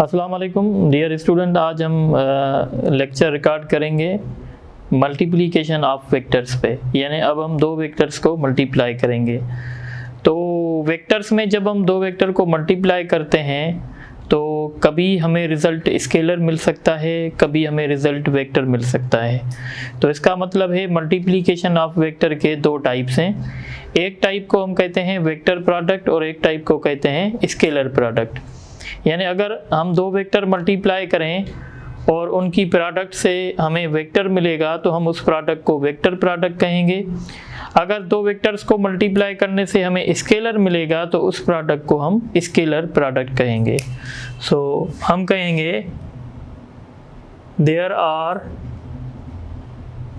अस्सलाम वालेकुम dear student, आज हम लेक्चर रिकॉर्ड करेंगे मल्टीप्लिकेशन ऑफ वेक्टर्स पे। यानी अब हम दो वेक्टर्स को मल्टीप्लाई करेंगे। तो वेक्टर्स में जब हम दो वेक्टर को मल्टीप्लाई करते हैं तो कभी हमें रिज़ल्ट स्केलर मिल सकता है, कभी हमें रिज़ल्ट वेक्टर मिल सकता है। तो इसका मतलब है मल्टीप्लिकेशन ऑफ वेक्टर के दो टाइप्स हैं। एक टाइप को हम कहते हैं वेक्टर प्रोडक्ट और एक टाइप को कहते हैं स्केलर प्रोडक्ट। यानी अगर हम दो वेक्टर मल्टीप्लाई करें और उनकी प्रोडक्ट से हमें वेक्टर मिलेगा तो हम उस प्रोडक्ट को वेक्टर प्रोडक्ट कहेंगे। अगर दो वेक्टर्स को मल्टीप्लाई करने से हमें स्केलर मिलेगा तो उस प्रोडक्ट को हम स्केलर प्रोडक्ट कहेंगे। सो हम कहेंगे there are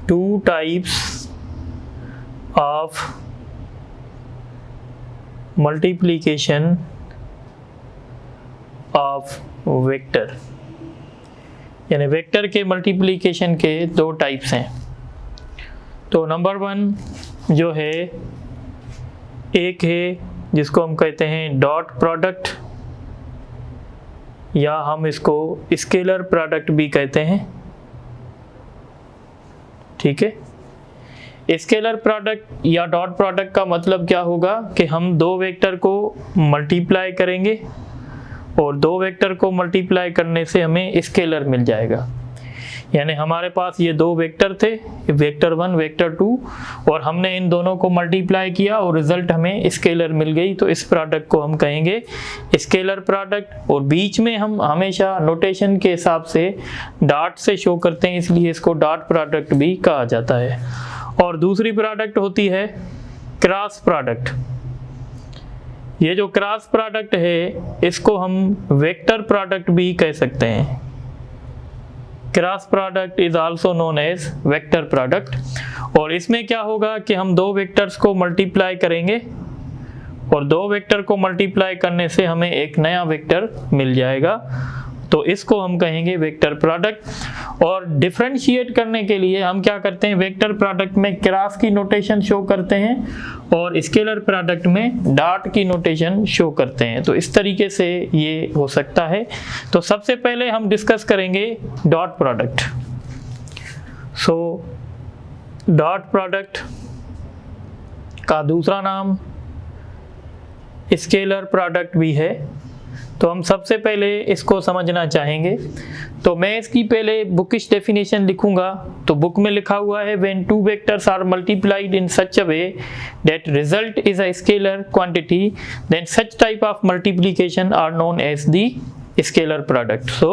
two types of multiplication of vector. यानी वेक्टर के मल्टीप्लिकेशन के दो टाइप्स हैं। तो नंबर वन जो है, एक है जिसको हम कहते हैं डॉट प्रोडक्ट या हम इसको स्केलर प्रोडक्ट भी कहते हैं। ठीक है, स्केलर प्रोडक्ट या डॉट प्रोडक्ट का मतलब क्या होगा कि हम दो वेक्टर को मल्टीप्लाई करेंगे और दो वेक्टर को मल्टीप्लाई करने से हमें स्केलर मिल जाएगा। यानी हमारे पास ये दो वेक्टर थे, वेक्टर 1 वेक्टर 2, और हमने इन दोनों को मल्टीप्लाई किया और रिजल्ट हमें स्केलर मिल गई। तो इस प्रोडक्ट को हम कहेंगे स्केलर प्रोडक्ट। और बीच में हम हमेशा नोटेशन के हिसाब से डॉट से शो करते हैं, इसलिए इसको डॉट प्रोडक्ट भी कहा जाता है। और दूसरी प्रोडक्ट होती है क्रॉस प्रोडक्ट। ये जो क्रॉस प्रोडक्ट है इसको हम वेक्टर प्रोडक्ट भी कह सकते हैं। Cross product is also known as vector product. और इसमें क्या होगा कि हम दो वेक्टर्स को मल्टीप्लाई करेंगे और दो वेक्टर को मल्टीप्लाई करने से हमें एक नया वेक्टर मिल जाएगा। तो इसको हम कहेंगे वेक्टर प्रोडक्ट। और डिफरेंशिएट करने के लिए हम क्या करते हैं, वेक्टर प्रोडक्ट में क्रॉस की नोटेशन शो करते हैं और स्केलर प्रोडक्ट में डॉट की नोटेशन शो करते हैं। तो इस तरीके से ये हो सकता है। तो सबसे पहले हम डिस्कस करेंगे dot product. So dot product का दूसरा नाम स्केलर प्रोडक्ट भी है। तो हम सबसे पहले इसको समझना चाहेंगे। तो मैं इसकी पहले बुकिश डेफिनेशन लिखूंगा। तो बुक में लिखा हुआ है when two vectors are multiplied in such a way that result is a scalar quantity then such type of multiplication are known as the scalar product. So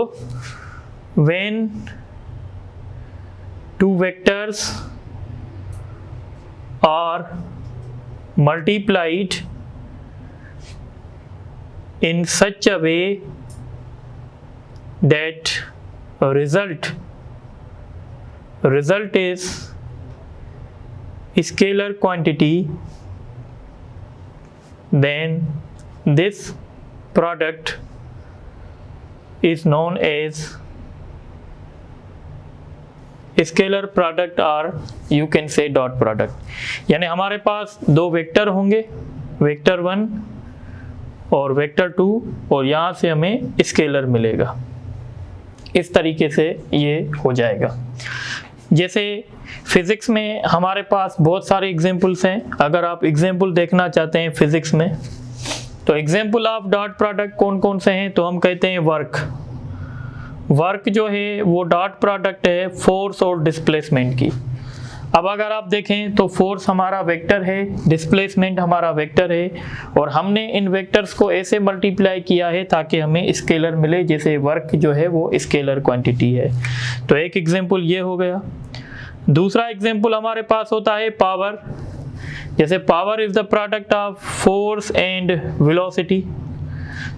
when two vectors are multiplied in such a way that result is scalar quantity, then this product is known as scalar product और you can say dot product. यानी हमारे पास दो vector होंगे, vector 1 और vector 2, और यहाँ से हमें स्केलर मिलेगा। इस तरीके से ये हो जाएगा। जैसे फिजिक्स में हमारे पास बहुत सारे एग्जांपल्स हैं। अगर आप एग्जांपल देखना चाहते हैं फिजिक्स में, तो एग्जांपल ऑफ डॉट प्रोडक्ट कौन कौन से हैं, तो हम कहते हैं वर्क जो है वो डॉट प्रोडक्ट है फोर्स और डिस्प्लेसमेंट की। अब अगर आप देखें तो फोर्स हमारा वेक्टर है, डिस्प्लेसमेंट हमारा वेक्टर है, और हमने इन वेक्टर्स को ऐसे मल्टीप्लाई किया है ताकि हमें स्केलर मिले, जैसे वर्क जो है वो स्केलर क्वांटिटी है। तो एक एग्जांपल ये हो गया। दूसरा एग्जांपल हमारे पास होता है पावर। जैसे power is the product of force and velocity.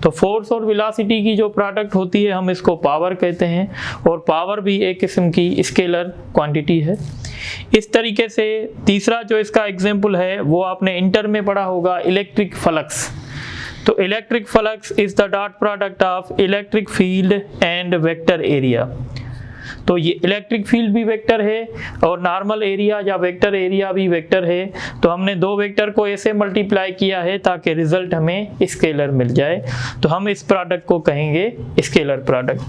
तो फोर्स और वेलोसिटी की जो प्रोडक्ट होती है हम इसको पावर कहते हैं, और पावर भी एक किस्म की स्केलर क्वांटिटी है। इस तरीके से तीसरा जो इसका एग्जांपल है वो आपने इंटर में पढ़ा होगा, इलेक्ट्रिक फ्लक्स। तो electric flux is the dot product of electric field and vector area. तो ये इलेक्ट्रिक फील्ड भी वेक्टर है और नॉर्मल एरिया या वेक्टर एरिया भी वेक्टर है। तो हमने दो वेक्टर को ऐसे मल्टीप्लाई किया है ताकि रिजल्ट हमें स्केलर मिल जाए, तो हम इस प्रोडक्ट को कहेंगे स्केलर प्रोडक्ट।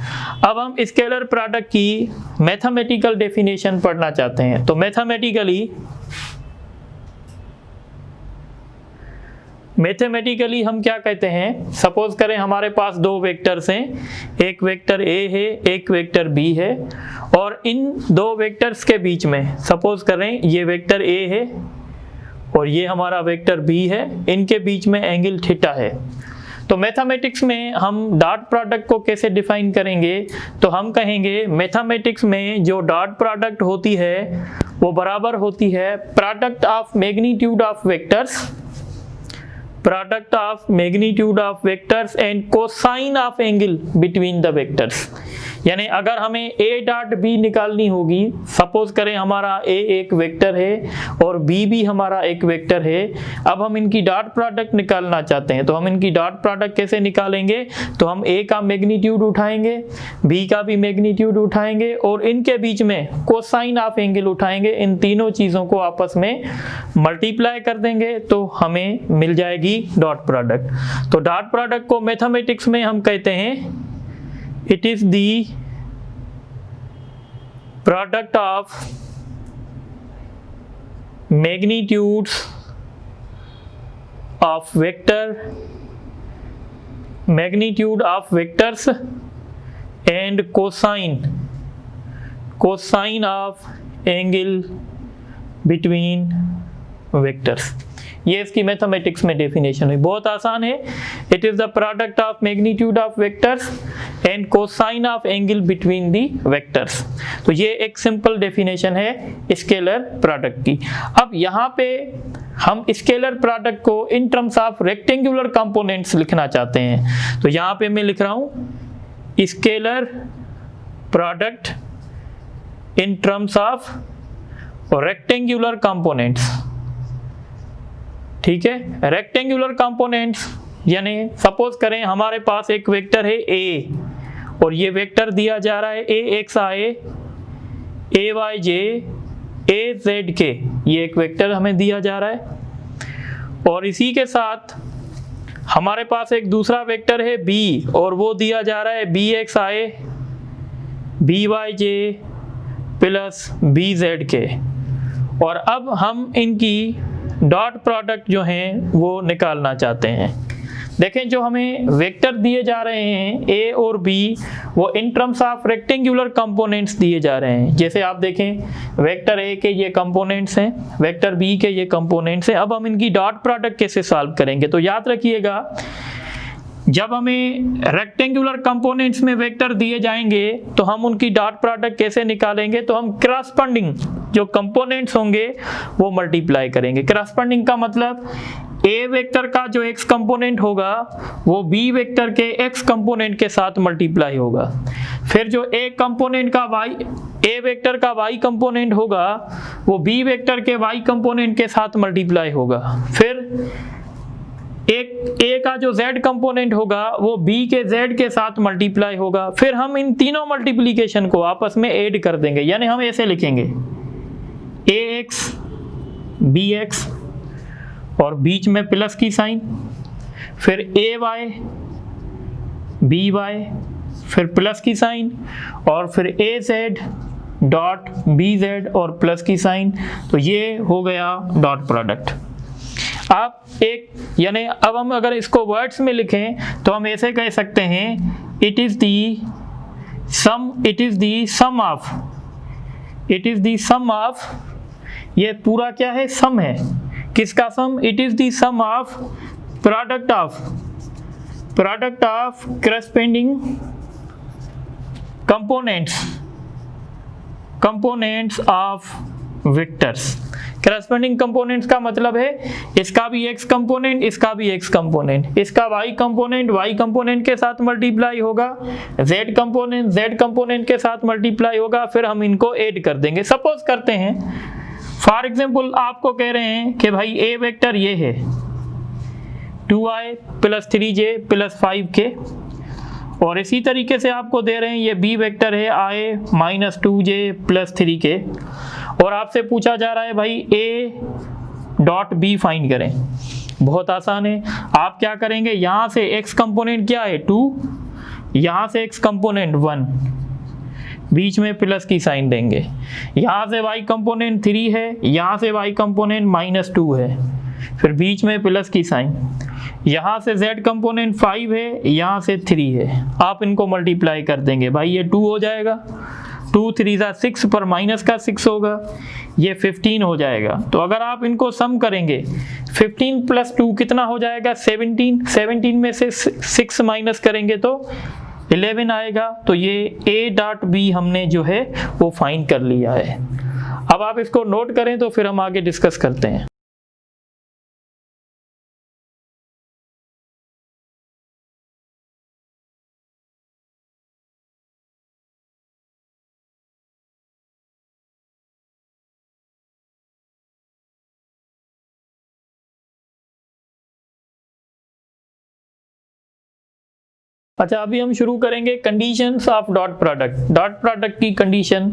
अब हम स्केलर प्रोडक्ट की मैथमेटिकल डेफिनेशन पढ़ना चाहते हैं। तो मैथमेटिकली हम क्या कहते हैं, सपोज करें हमारे पास दो वेक्टर्स हैं, एक वेक्टर A है, एक वेक्टर B है, और इन दो वेक्टर्स के बीच में सपोज करें ये वेक्टर A है और ये हमारा वेक्टर B है, इनके बीच में एंगल थीटा है। तो मैथमेटिक्स में हम डॉट प्रोडक्ट को कैसे डिफाइन करेंगे, तो हम कहेंगे मैथमेटिक्स में जो डॉट प्रोडक्ट होती है वो बराबर होती है product of magnitude of vectors and cosine of angle between the vectors. यानी अगर हमें A डॉट B निकालनी होगी, सपोज करें हमारा A एक वेक्टर है और B भी हमारा एक वेक्टर है, अब हम इनकी डॉट प्रोडक्ट निकालना चाहते हैं। तो हम इनकी डॉट प्रोडक्ट कैसे निकालेंगे, तो हम A का मैग्नीट्यूड उठाएंगे, B का भी मैग्नीट्यूड उठाएंगे और इनके बीच में कोसाइन ऑफ एंगल उठाएंगे। इन तीनों चीज़ों को आपस में मल्टीप्लाई कर देंगे तो हमें मिल जाएगी डॉट प्रोडक्ट। तो डॉट प्रोडक्ट को मैथमेटिक्स में हम कहते हैं it is the product of magnitudes of vectors and cosine of angle between vectors। ये इसकी मैथमेटिक्स में डेफिनेशन है, बहुत आसान है। It is the product of magnitude of vectors and cosine of angle between the vectors. तो ये एक सिंपल डेफिनेशन है स्केलर प्रोडक्ट की। अब यहाँ पे हम स्केलर प्रोडक्ट को in terms of rectangular components लिखना चाहते हैं। तो यहाँ पे मैं लिख रहा हूँ scalar product in terms of rectangular components. ठीक है, रेक्टेंगुलर कंपोनेंट्स यानी सपोज करें हमारे पास एक वेक्टर है A और ये वेक्टर दिया जा रहा है AXI AYJ AZK, ये एक वेक्टर हमें दिया जा रहा है। और इसी के साथ हमारे पास एक दूसरा वेक्टर है B और वो दिया जा रहा है BXI BYJ प्लस BZK। और अब हम इनकी डॉट प्रोडक्ट जो हैं वो निकालना चाहते हैं। देखें जो हमें वेक्टर दिए जा रहे हैं A और B, वो in terms of rectangular components दिए जा रहे हैं। जैसे आप देखें वेक्टर A के ये कंपोनेंट्स हैं, वेक्टर B के ये कंपोनेंट्स हैं। अब हम इनकी डॉट प्रोडक्ट कैसे सॉल्व करेंगे, तो याद रखिएगा जब हमें रेक्टेंगुलर कंपोनेंट्स में वेक्टर दिए जाएंगे तो हम उनकी डॉट प्रोडक्ट कैसे निकालेंगे, तो हम क्रॉसपेंडिंग जो कंपोनेंट्स होंगे वो मल्टीप्लाई करेंगे। क्रॉसपेंडिंग का मतलब A वेक्टर का जो x कंपोनेंट होगा वो B वेक्टर के x कंपोनेंट के साथ मल्टीप्लाई होगा। फिर जो A कंपोनेंट का A वेक्टर का y कंपोनेंट होगा वो B वेक्टर के y कंपोनेंट के साथ मल्टीप्लाई होगा। फिर एक A का जो Z कंपोनेंट होगा वो B के Z के साथ मल्टीप्लाई होगा। फिर हम इन तीनों मल्टीप्लिकेशन को आपस में ऐड कर देंगे, यानी हम ऐसे लिखेंगे AX BX और बीच में प्लस की साइन, फिर AY BY फिर प्लस की साइन, और फिर AZ डॉट BZ और प्लस की साइन। तो ये हो गया डॉट प्रोडक्ट। आप एक यानी अब हम अगर इसको वर्ड्स में लिखें तो हम ऐसे कह सकते हैं it is the sum of ये पूरा क्या है, सम है। किसका sum, it is the sum of product of corresponding components of vectors. Corresponding components का मतलब है इसका भी x कंपोनेंट, इसका भी x कंपोनेंट, इसका y कंपोनेंट के साथ मल्टीप्लाई होगा, z कंपोनेंट के साथ मल्टीप्लाई होगा। फिर हम इनको ऐड कर देंगे। सपोज करते हैं फॉर एग्जांपल आपको कह रहे हैं कि भाई a वेक्टर ये है 2i + 3j + 5k और इसी तरीके से आपको दे रहे हैं ये बी वेक्टर है i minus 2j plus 3k, और आपसे पूछा जा रहा है भाई a डॉट बी फाइंड करें। बहुत आसान है, आप क्या करेंगे, यहाँ से x कंपोनेंट क्या है 2, यहाँ से x कंपोनेंट 1, बीच में प्लस की साइन देंगे, यहाँ से y कंपोनेंट 3 है, यहाँ से y कंपोनेंट माइनस 2 है, फिर बीच में प्लस की साइन, यहाँ से z कंपोनेंट 5 है, यहाँ से 3 है, आप इनको मल्टीप्लाई कर देंगे भाई, ये 2 हो जाएगा, 2 3 6 पर माइनस का 6 होगा, ये 15 हो जाएगा। तो अगर आप इनको सम करेंगे 15 प्लस 2 कितना हो जाएगा 17, 17 में से 6 माइनस करेंगे तो 11 आएगा। तो ये a डॉट बी हमने जो है वो फाइंड कर लिया है। अब आप इसको नोट करें तो फिर हम आगे डिस्कस करते हैं। अच्छा, अभी हम शुरू करेंगे conditions of dot product. Dot product की कंडीशन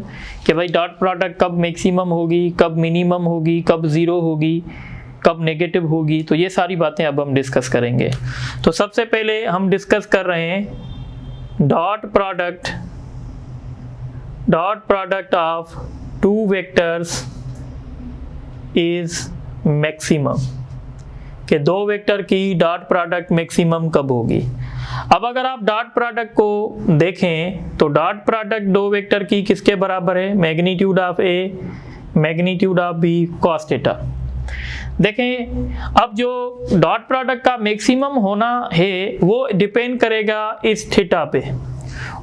कि भाई डॉट प्रोडक्ट कब मैक्सिमम होगी, कब मिनिमम होगी, कब ज़ीरो होगी, कब नेगेटिव होगी, तो ये सारी बातें अब हम डिस्कस करेंगे। तो सबसे पहले हम डिस्कस कर रहे हैं dot product of two vectors is maximum, कि दो वेक्टर की डॉट प्रोडक्ट मैक्सिमम कब होगी। अब अगर आप डॉट प्रोडक्ट को देखें तो डॉट प्रोडक्ट दो वेक्टर की किसके बराबर है, magnitude of A magnitude of B cos theta. देखें, अब जो डॉट प्रोडक्ट का मैक्सिमम होना है वो डिपेंड करेगा इस थीटा पे,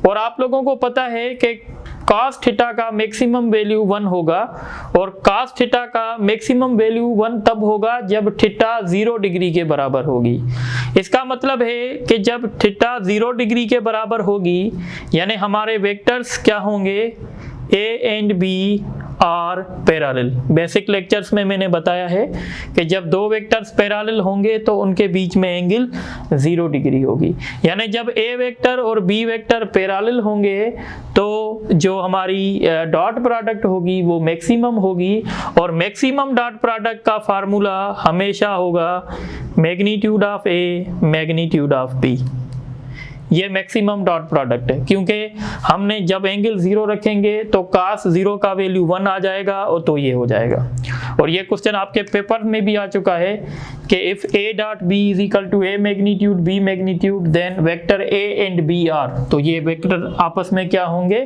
और आप लोगों को पता है कि cos थीटा का मैक्सिमम वैल्यू 1 होगा, और cos थीटा का मैक्सिमम वैल्यू 1 तब होगा जब थीटा 0 डिग्री के बराबर होगी। इसका मतलब है कि जब थीटा 0 डिग्री के बराबर होगी, यानी हमारे वेक्टर्स क्या होंगे, a and b are parallel. Basic lectures में मैंने बताया है कि जब दो वेक्टर्स पैरेलल होंगे तो उनके बीच में एंगल 0 डिग्री होगी, यानी जब a वेक्टर और b वेक्टर पैरेलल होंगे तो जो हमारी डॉट प्रोडक्ट होगी वो मैक्सिमम होगी, और मैक्सिमम डॉट प्रोडक्ट का फार्मूला हमेशा होगा magnitude of a magnitude of b। ये मैक्सिमम डॉट प्रोडक्ट है, क्योंकि हमने जब एंगल 0 रखेंगे तो cos 0 का वैल्यू 1 आ जाएगा, और तो ये हो जाएगा। और ये क्वेश्चन आपके पेपर में भी आ चुका है कि if a dot b is equal to a magnitude b magnitude then vector a and b are, तो ये वेक्टर आपस में क्या होंगे,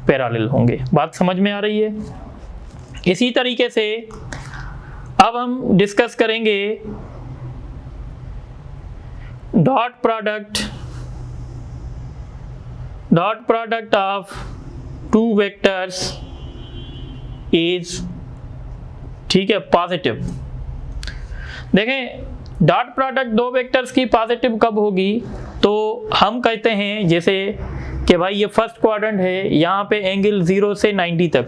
पैरेलल होंगे। बात समझ में आ रही है। इसी तरीके से अब हम डिस्कस करेंगे dot product of two vectors is, ठीक है, पॉजिटिव। देखें, डॉट प्रोडक्ट दो वेक्टर्स की पॉजिटिव कब होगी, तो हम कहते हैं जैसे कि भाई ये फर्स्ट क्वाड्रेंट है, यहाँ पे एंगल 0 से 90 तक,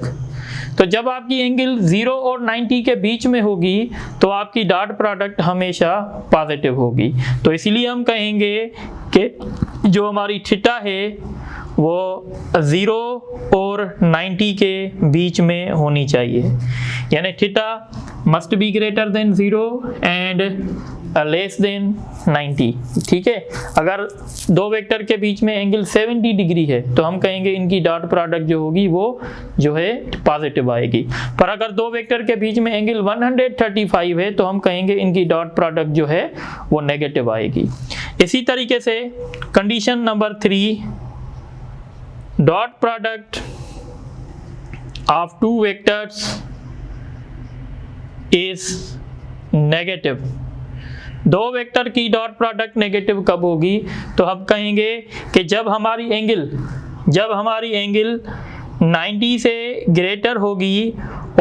तो जब आपकी एंगल 0 और 90 के बीच में होगी तो आपकी डॉट प्रोडक्ट हमेशा पॉजिटिव होगी। तो इसलिए हम कहेंगे कि जो हमारी थीटा है वो 0 और 90 के बीच में होनी चाहिए, यानी theta must be greater than 0 and less than 90। ठीक है, अगर दो वेक्टर के बीच में एंगल 70 डिग्री है तो हम कहेंगे इनकी डॉट प्रोडक्ट जो होगी वो जो है पॉजिटिव आएगी, पर अगर दो वेक्टर के बीच में एंगल 135 है तो हम कहेंगे इनकी डॉट प्रोडक्ट जो है वो नेगेटिव आएगी। इसी तरीके से condition number 3, dot product of two vectors is negative. दो वेक्टर की डॉट प्रोडक्ट नेगेटिव कब होगी, तो हम कहेंगे कि जब हमारी एंगल 90 से ग्रेटर होगी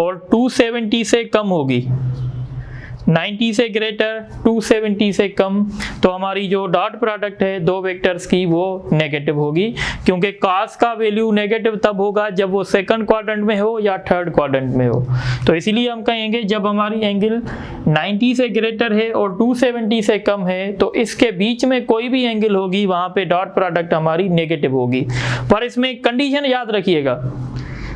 और 270 से कम होगी, 90 से ग्रेटर, 270 से कम, तो हमारी जो डॉट प्रोडक्ट है दो वेक्टर्स की वो नेगेटिव होगी, क्योंकि cos का वैल्यू नेगेटिव तब होगा जब वो सेकंड क्वाड्रेंट में हो या थर्ड क्वाड्रेंट में हो। तो इसीलिए हम कहेंगे जब हमारी एंगल 90 से ग्रेटर है और 270 से कम है तो इसके बीच में कोई भी एंगल होगी वहां पे डॉट प्रोडक्ट हमारी नेगेटिव होगी। पर इसमें कंडीशन याद रखिएगा।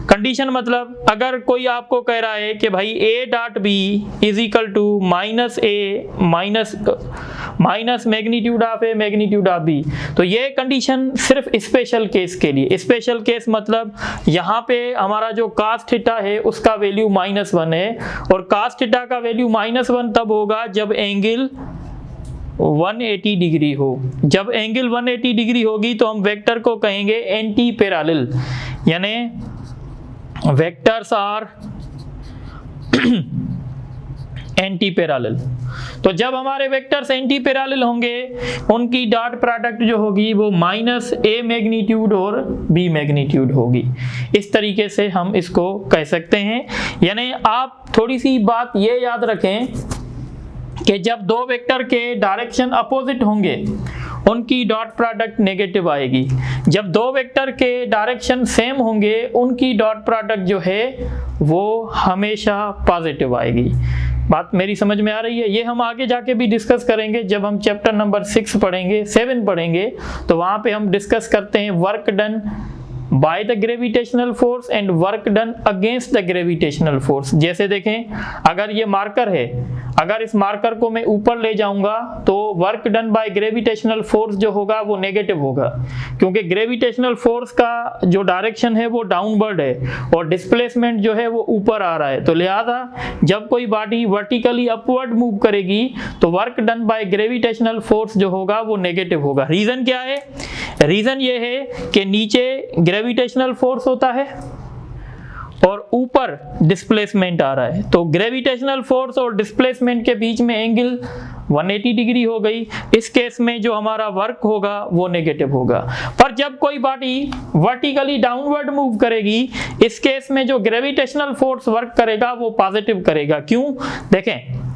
कंडीशन मतलब अगर कोई आपको कह रहा है कि भाई a dot B is equal to minus A minus magnitude of A magnitude of B, तो ये कंडीशन सिर्फ स्पेशल केस के लिए। स्पेशल केस मतलब यहाँ पे हमारा जो cos थीटा है उसका वैल्यू -1 है, और cos थीटा का वैल्यू -1 तब होगा जब एंगल 180 डिग्री हो। जब एंगल 180 डिग्री होगी तो हम वेक्टर को कहेंगे एंटी पैरेलल, यानी वेक्टर्स आर एंटी पैरेलल। तो जब हमारे वेक्टर्स एंटी पैरेलल होंगे उनकी डॉट प्रोडक्ट जो होगी वो -a मैग्नीट्यूड और b मैग्नीट्यूड होगी। इस तरीके से हम इसको कह सकते हैं। यानी आप थोड़ी सी बात ये याद रखें कि जब दो वेक्टर के डायरेक्शन अपोजिट होंगे उनकी डॉट प्रोडक्ट नेगेटिव आएगी। जब दो वेक्टर के डायरेक्शन सेम होंगे उनकी डॉट प्रोडक्ट जो है वो हमेशा पॉजिटिव आएगी। बात मेरी समझ में आ रही है? ये हम आगे जाके भी डिस्कस करेंगे जब हम चैप्टर नंबर 6 पढ़ेंगे, 7 पढ़ेंगे, तो वहां पे हम डिस्कस करते हैं work done by the gravitational force and work done against the gravitational force. जैसे देखें, अगर ये मार्कर है, अगर इस मार्कर को मैं ऊपर ले जाऊंगा तो work done by gravitational force जो होगा वो नेगेटिव होगा, क्योंकि ग्रेविटेशनल फोर्स का जो डायरेक्शन है वो डाउनवर्ड है और डिस्प्लेसमेंट जो है वो ऊपर आ रहा है। तो लिहाजा जब कोई बॉडी वर्टिकली अपवर्ड मूव करेगी तो work done by gravitational force जो होगा वो नेगेटिव होगा। रीजन क्या है? रीजन ये है कि नीचे ग्रेविटेशनल फोर्स होता है और ऊपर डिस्प्लेसमेंट आ रहा है, तो ग्रेविटेशनल फोर्स और डिस्प्लेसमेंट के बीच में एंगल 180 डिग्री हो गई। इस केस में जो हमारा वर्क होगा वो नेगेटिव होगा। पर जब कोई बॉडी वर्टिकली डाउनवर्ड मूव करेगी, इस केस में जो ग्रेविटेशनल फोर्स वर्क करेगा वो पॉजिटिव करेगा। क्यों? देखें,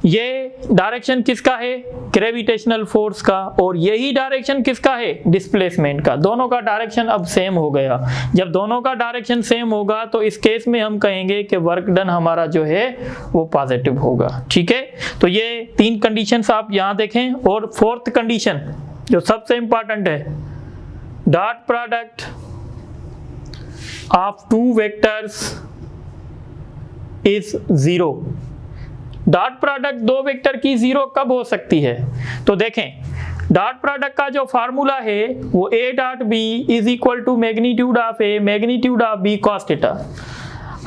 ये डायरेक्शन किसका है? ग्रेविटेशनल फोर्स का, और यही डायरेक्शन किसका है? डिस्प्लेसमेंट का। दोनों का डायरेक्शन अब सेम हो गया। जब दोनों का डायरेक्शन सेम होगा तो इस केस में हम कहेंगे कि वर्क डन हमारा जो है वो पॉजिटिव होगा। ठीक है, तो ये 3 कंडीशंस आप यहां देखें। और 4th कंडीशन जो सबसे इंपॉर्टेंट है, dot product of 2 vectors is 0। Dot product 2 vector की 0 कब हो सकती है? तो देखें, डॉट प्रोडक्ट का जो फार्मूला है वो a dot b is equal to magnitude of a magnitude of b cos theta.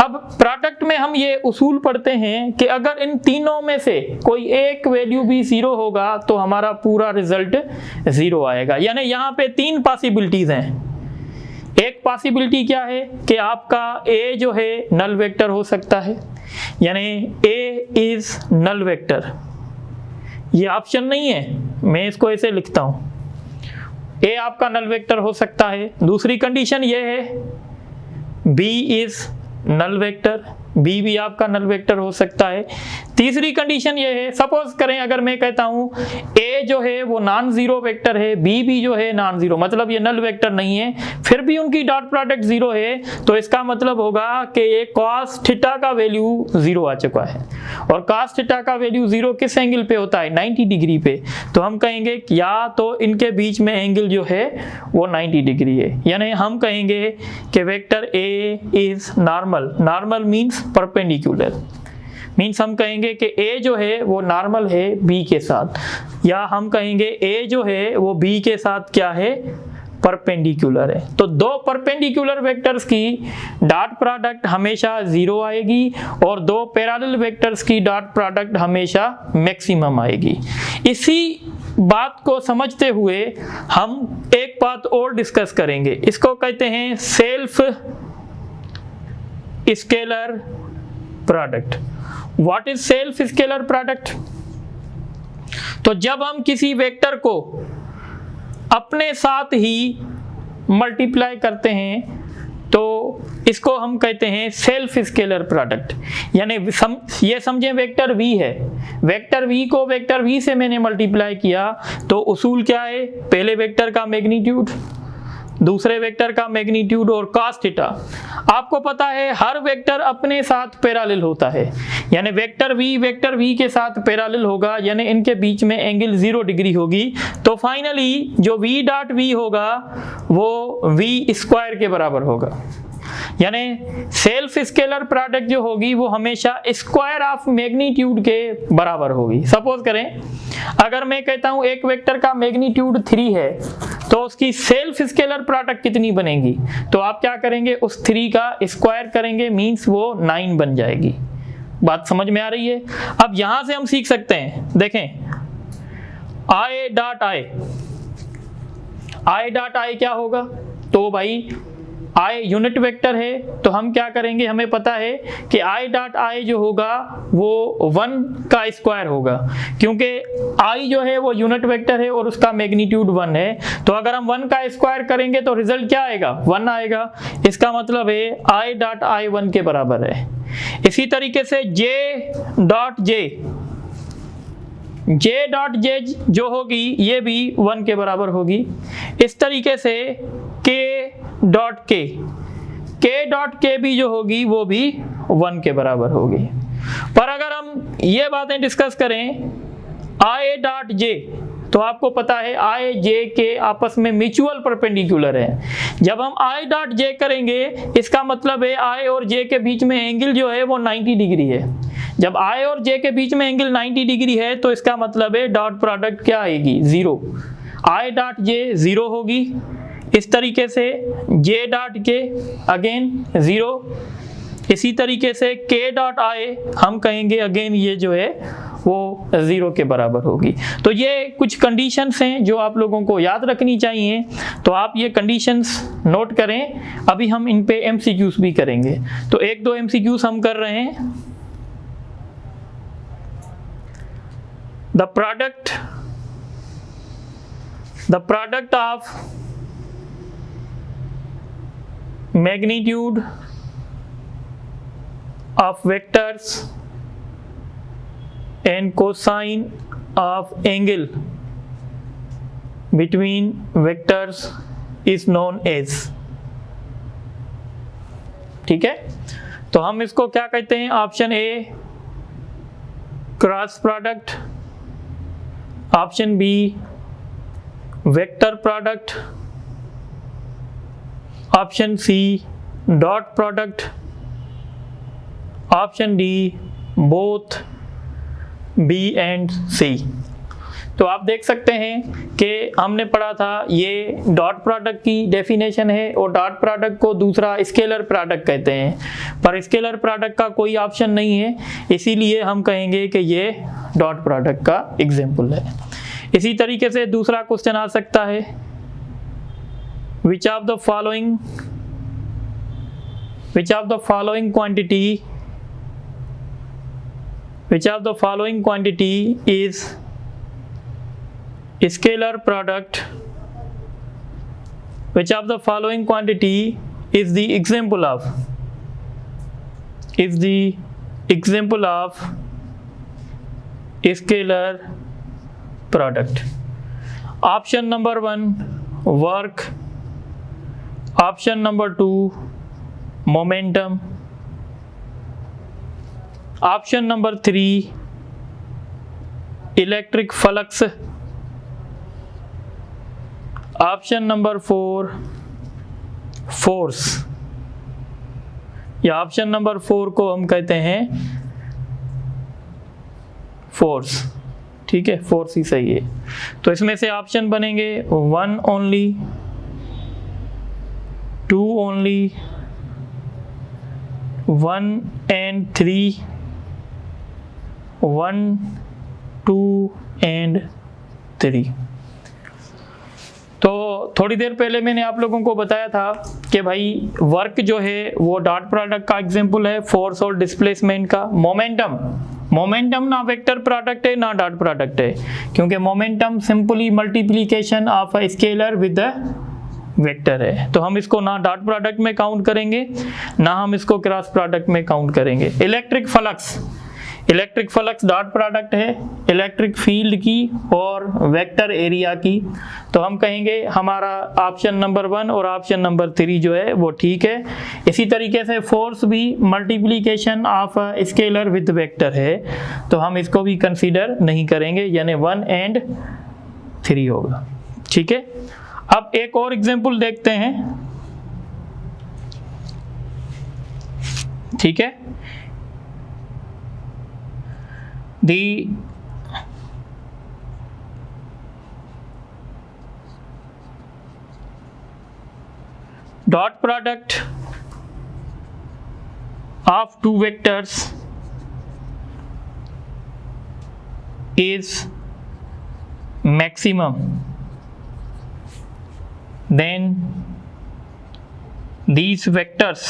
अब प्रोडक्ट में हम ये उसूल पढ़ते हैं कि अगर इन तीनों में से कोई एक वैल्यू भी 0 होगा तो हमारा पूरा रिजल्ट 0 आएगा। यानी यहाँ पे 3 पॉसिबिलिटीज हैं। एक पॉसिबिलिटी क्या है कि आपका a जो है नल वेक्टर हो सकता है, यानी a इज नल वेक्टर। ये ऑप्शन नहीं है, मैं इसको ऐसे लिखता हूं, a आपका नल वेक्टर हो सकता है। दूसरी कंडीशन ये है b is null vector, b भी आपका नल वेक्टर हो सकता है। तीसरी कंडीशन ये है, सपोज करें अगर मैं कहता हूं a जो है वो नॉन जीरो वेक्टर है, b भी जो है नॉन जीरो, मतलब ये नल वेक्टर नहीं है, फिर भी उनकी डॉट प्रोडक्ट 0 है, तो इसका मतलब होगा कि ये cos थीटा का वैल्यू 0 आ चुका है। और cos थीटा का वैल्यू 0 किस एंगल पे होता है? 90 डिग्री पे। तो हम कहेंगे या तो इनके बीच में एंगल जो है वो 90 डिग्री है। यानी हम कहेंगे कि vector a is normal. Normal means perpendicular, means हम कहेंगे कि a जो है वो नॉर्मल है b के साथ, या हम कहेंगे a जो है वो b के साथ क्या है? परपेंडिकुलर है। तो 2 परपेंडिकुलर वेक्टर्स की डॉट प्रोडक्ट हमेशा 0 आएगी और 2 पैरेलल वेक्टर्स की डॉट प्रोडक्ट हमेशा मैक्सिमम आएगी। इसी बात को समझते हुए हम एक बात और डिस्कस करेंगे, इसको कहते हैं self scalar product. What is self scalar product? तो जब हम किसी वेक्टर को अपने साथ ही मल्टीप्लाई करते हैं तो इसको हम कहते हैं सेल्फ स्केलर प्रोडक्ट। यानी ये समझें वेक्टर v है, वेक्टर v को वेक्टर v से मैंने मल्टीप्लाई किया, तो उसूल क्या है, पहले वेक्टर का मैग्नीट्यूड, दूसरे वेक्टर का मैग्नीट्यूड और cos थीटा। आपको पता है हर वेक्टर अपने साथ पैरेलल होता है, यानी वेक्टर v के साथ पैरेलल होगा, यानी इनके बीच में एंगल 0 डिग्री होगी। तो फाइनली जो v डॉट v होगा वो v स्क्वायर के बराबर होगा। यानी सेल्फ स्केलर प्रोडक्ट जो होगी वो हमेशा स्क्वायर ऑफ मैग्नीट्यूड के बराबर होगी। सपोज करें अगर मैं कहता हूं एक वेक्टर का मैग्नीट्यूड 3 है तो उसकी सेल्फ स्केलर प्रोडक्ट कितनी बनेगी, तो आप क्या करेंगे, उस 3 का स्क्वायर करेंगे, मींस वो 9 बन जाएगी। बात समझ में आ रही है। अब यहां से हम सीख सकते हैं, देखें i डॉट आई क्या होगा, तो भाई i यूनिट वेक्टर है, तो हम क्या करेंगे, हमें पता है कि i डॉट आई जो होगा वो 1 का स्क्वायर होगा, क्योंकि i जो है वो यूनिट वेक्टर है और उसका मैग्नीट्यूड 1 है। तो अगर हम 1 का स्क्वायर करेंगे तो रिजल्ट क्या आएगा, 1 आएगा। इसका मतलब है i डॉट आई 1 के बराबर है। इसी तरीके से j डॉट जे जो होगी ये भी 1 के बराबर होगी। इस तरीके से k डॉट के भी जो होगी वो भी 1 के बराबर होगी। पर अगर हम ये बातें डिस्कस करें i डॉट जे, तो आपको पता है i j के आपस में म्यूचुअल परपेंडिकुलर है। जब हम i डॉट जे करेंगे इसका मतलब है i और j के बीच में एंगल जो है वो 90 डिग्री है। जब i और j के बीच में एंगल 90 डिग्री है तो इसका मतलब है डॉट प्रोडक्ट क्या आएगी, 0। i डॉट j 0 होगी। इस तरीके से j डॉट k अगेन 0। इसी तरीके से k डॉट i हम कहेंगे अगेन ये जो है वो 0 के बराबर होगी। तो ये कुछ कंडीशंस हैं जो आप लोगों को याद रखनी चाहिए, तो आप ये कंडीशंस नोट करें। अभी हम इन पे MCQs भी करेंगे, तो 1-2 MCQs हम कर रहे हैं। The product of magnitude of vectors and cosine of angle between vectors is known as, ठीक है। तो हम इसको क्या कहते हैं, option A cross product, option B vector product, option C dot product, option D both B and C. तो आप देख सकते हैं कि हमने पढ़ा था ये डॉट प्रोडक्ट की डेफिनेशन है और डॉट प्रोडक्ट को दूसरा स्केलर प्रोडक्ट कहते हैं, पर स्केलर प्रोडक्ट का कोई ऑप्शन नहीं है, इसीलिए हम कहेंगे कि ये डॉट प्रोडक्ट का एग्जाम्पल है। इसी तरीके से दूसरा क्वेश्चन आ सकता है, which of the following quantity is scalar product, which of the following quantity is the example of scalar product? Option number 1 work, option number 2 momentum, option number 3 electric flux, option number 4 force, या option number 4 को हम कहते हैं force, ठीक है, force ही सही है। तो इसमें से ऑप्शन बनेंगे 1 ओनली, 2 ओनली, 1 and 3, 1, 2 and 3। तो थोड़ी देर पहले मैंने आप लोगों को बताया था कि भाई वर्क जो है वो डॉट प्रोडक्ट का एग्जांपल है, फोर्स और डिस्प्लेसमेंट का। मोमेंटम ना वेक्टर प्रोडक्ट है ना डॉट प्रोडक्ट है, क्योंकि momentum simply multiplication of a scalar with the vector है, तो हम इसको ना डॉट प्रोडक्ट में काउंट करेंगे ना हम इसको क्रॉस प्रोडक्ट में काउंट करेंगे। इलेक्ट्रिक फ्लक्स डॉट प्रोडक्ट है इलेक्ट्रिक फील्ड की और वेक्टर एरिया की, तो हम कहेंगे हमारा ऑप्शन नंबर 1 और ऑप्शन नंबर 3 जो है वो ठीक है। इसी तरीके से फोर्स भी multiplication of scalar with vector है, तो हम इसको भी कंसीडर नहीं करेंगे, यानी 1 और 3 होगा। ठीक है, अब एक और एग्जांपल देखते हैं। ठीक है, the dot product of two vectors is maximum, then these vectors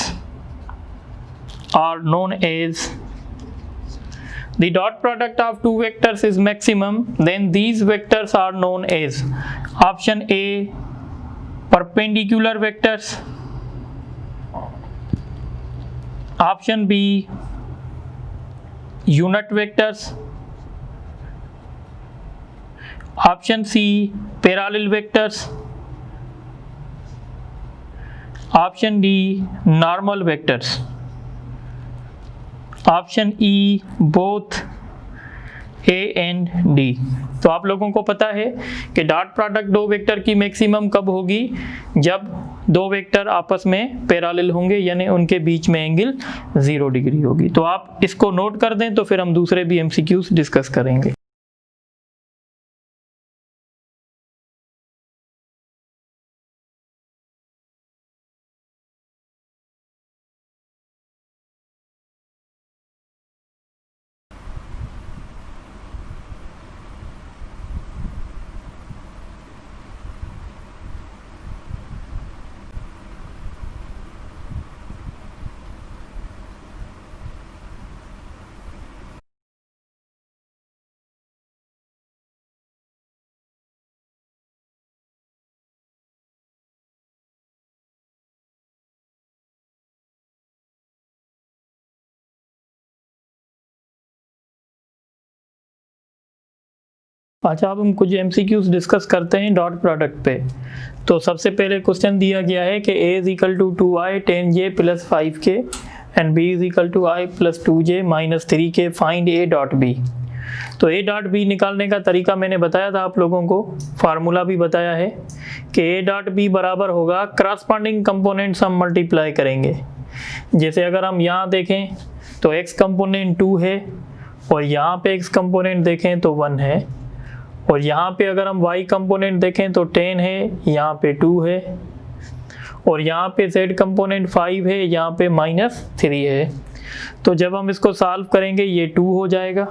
are known as the dot product of two vectors is maximum, then these vectors are known as option A perpendicular vectors, option B unit vectors, option C parallel vectors, option D normal vectors, option E both A and D. तो आप लोगों को पता है कि dot product दो vector की maximum कब होगी, जब दो वेक्टर आपस में पैरेलल होंगे, यानी उनके बीच में एंगल 0 डिग्री होगी। तो आप इसको नोट कर दें, तो फिर हम दूसरे भी एमसीक्यूज डिस्कस करेंगे। अच्छा, अब हम कुछ एमसीक्यूज डिस्कस करते हैं डॉट प्रोडक्ट पे। तो सबसे पहले क्वेश्चन दिया गया है कि a is equal to 2i 10j plus 5k and b is equal to i plus 2j minus 3k, find a dot b। तो a डॉट b निकालने का तरीका मैंने बताया था आप लोगों को, फार्मूला भी बताया है कि a डॉट b बराबर होगा करस्पॉन्डिंग कंपोनेंट्स हम मल्टीप्लाई करेंगे। जैसे अगर हम यहाँ देखें तो x कंपोनेंट 2 है और यहाँ पे x कंपोनेंट देखें तो 1 है, और यहाँ पे अगर हम y कंपोनेंट देखें तो 10 है, यहाँ पे 2 है, और यहाँ पे z कंपोनेंट 5 है, यहाँ पे -3 है। तो जब हम इसको सॉल्व करेंगे ये 2 हो जाएगा,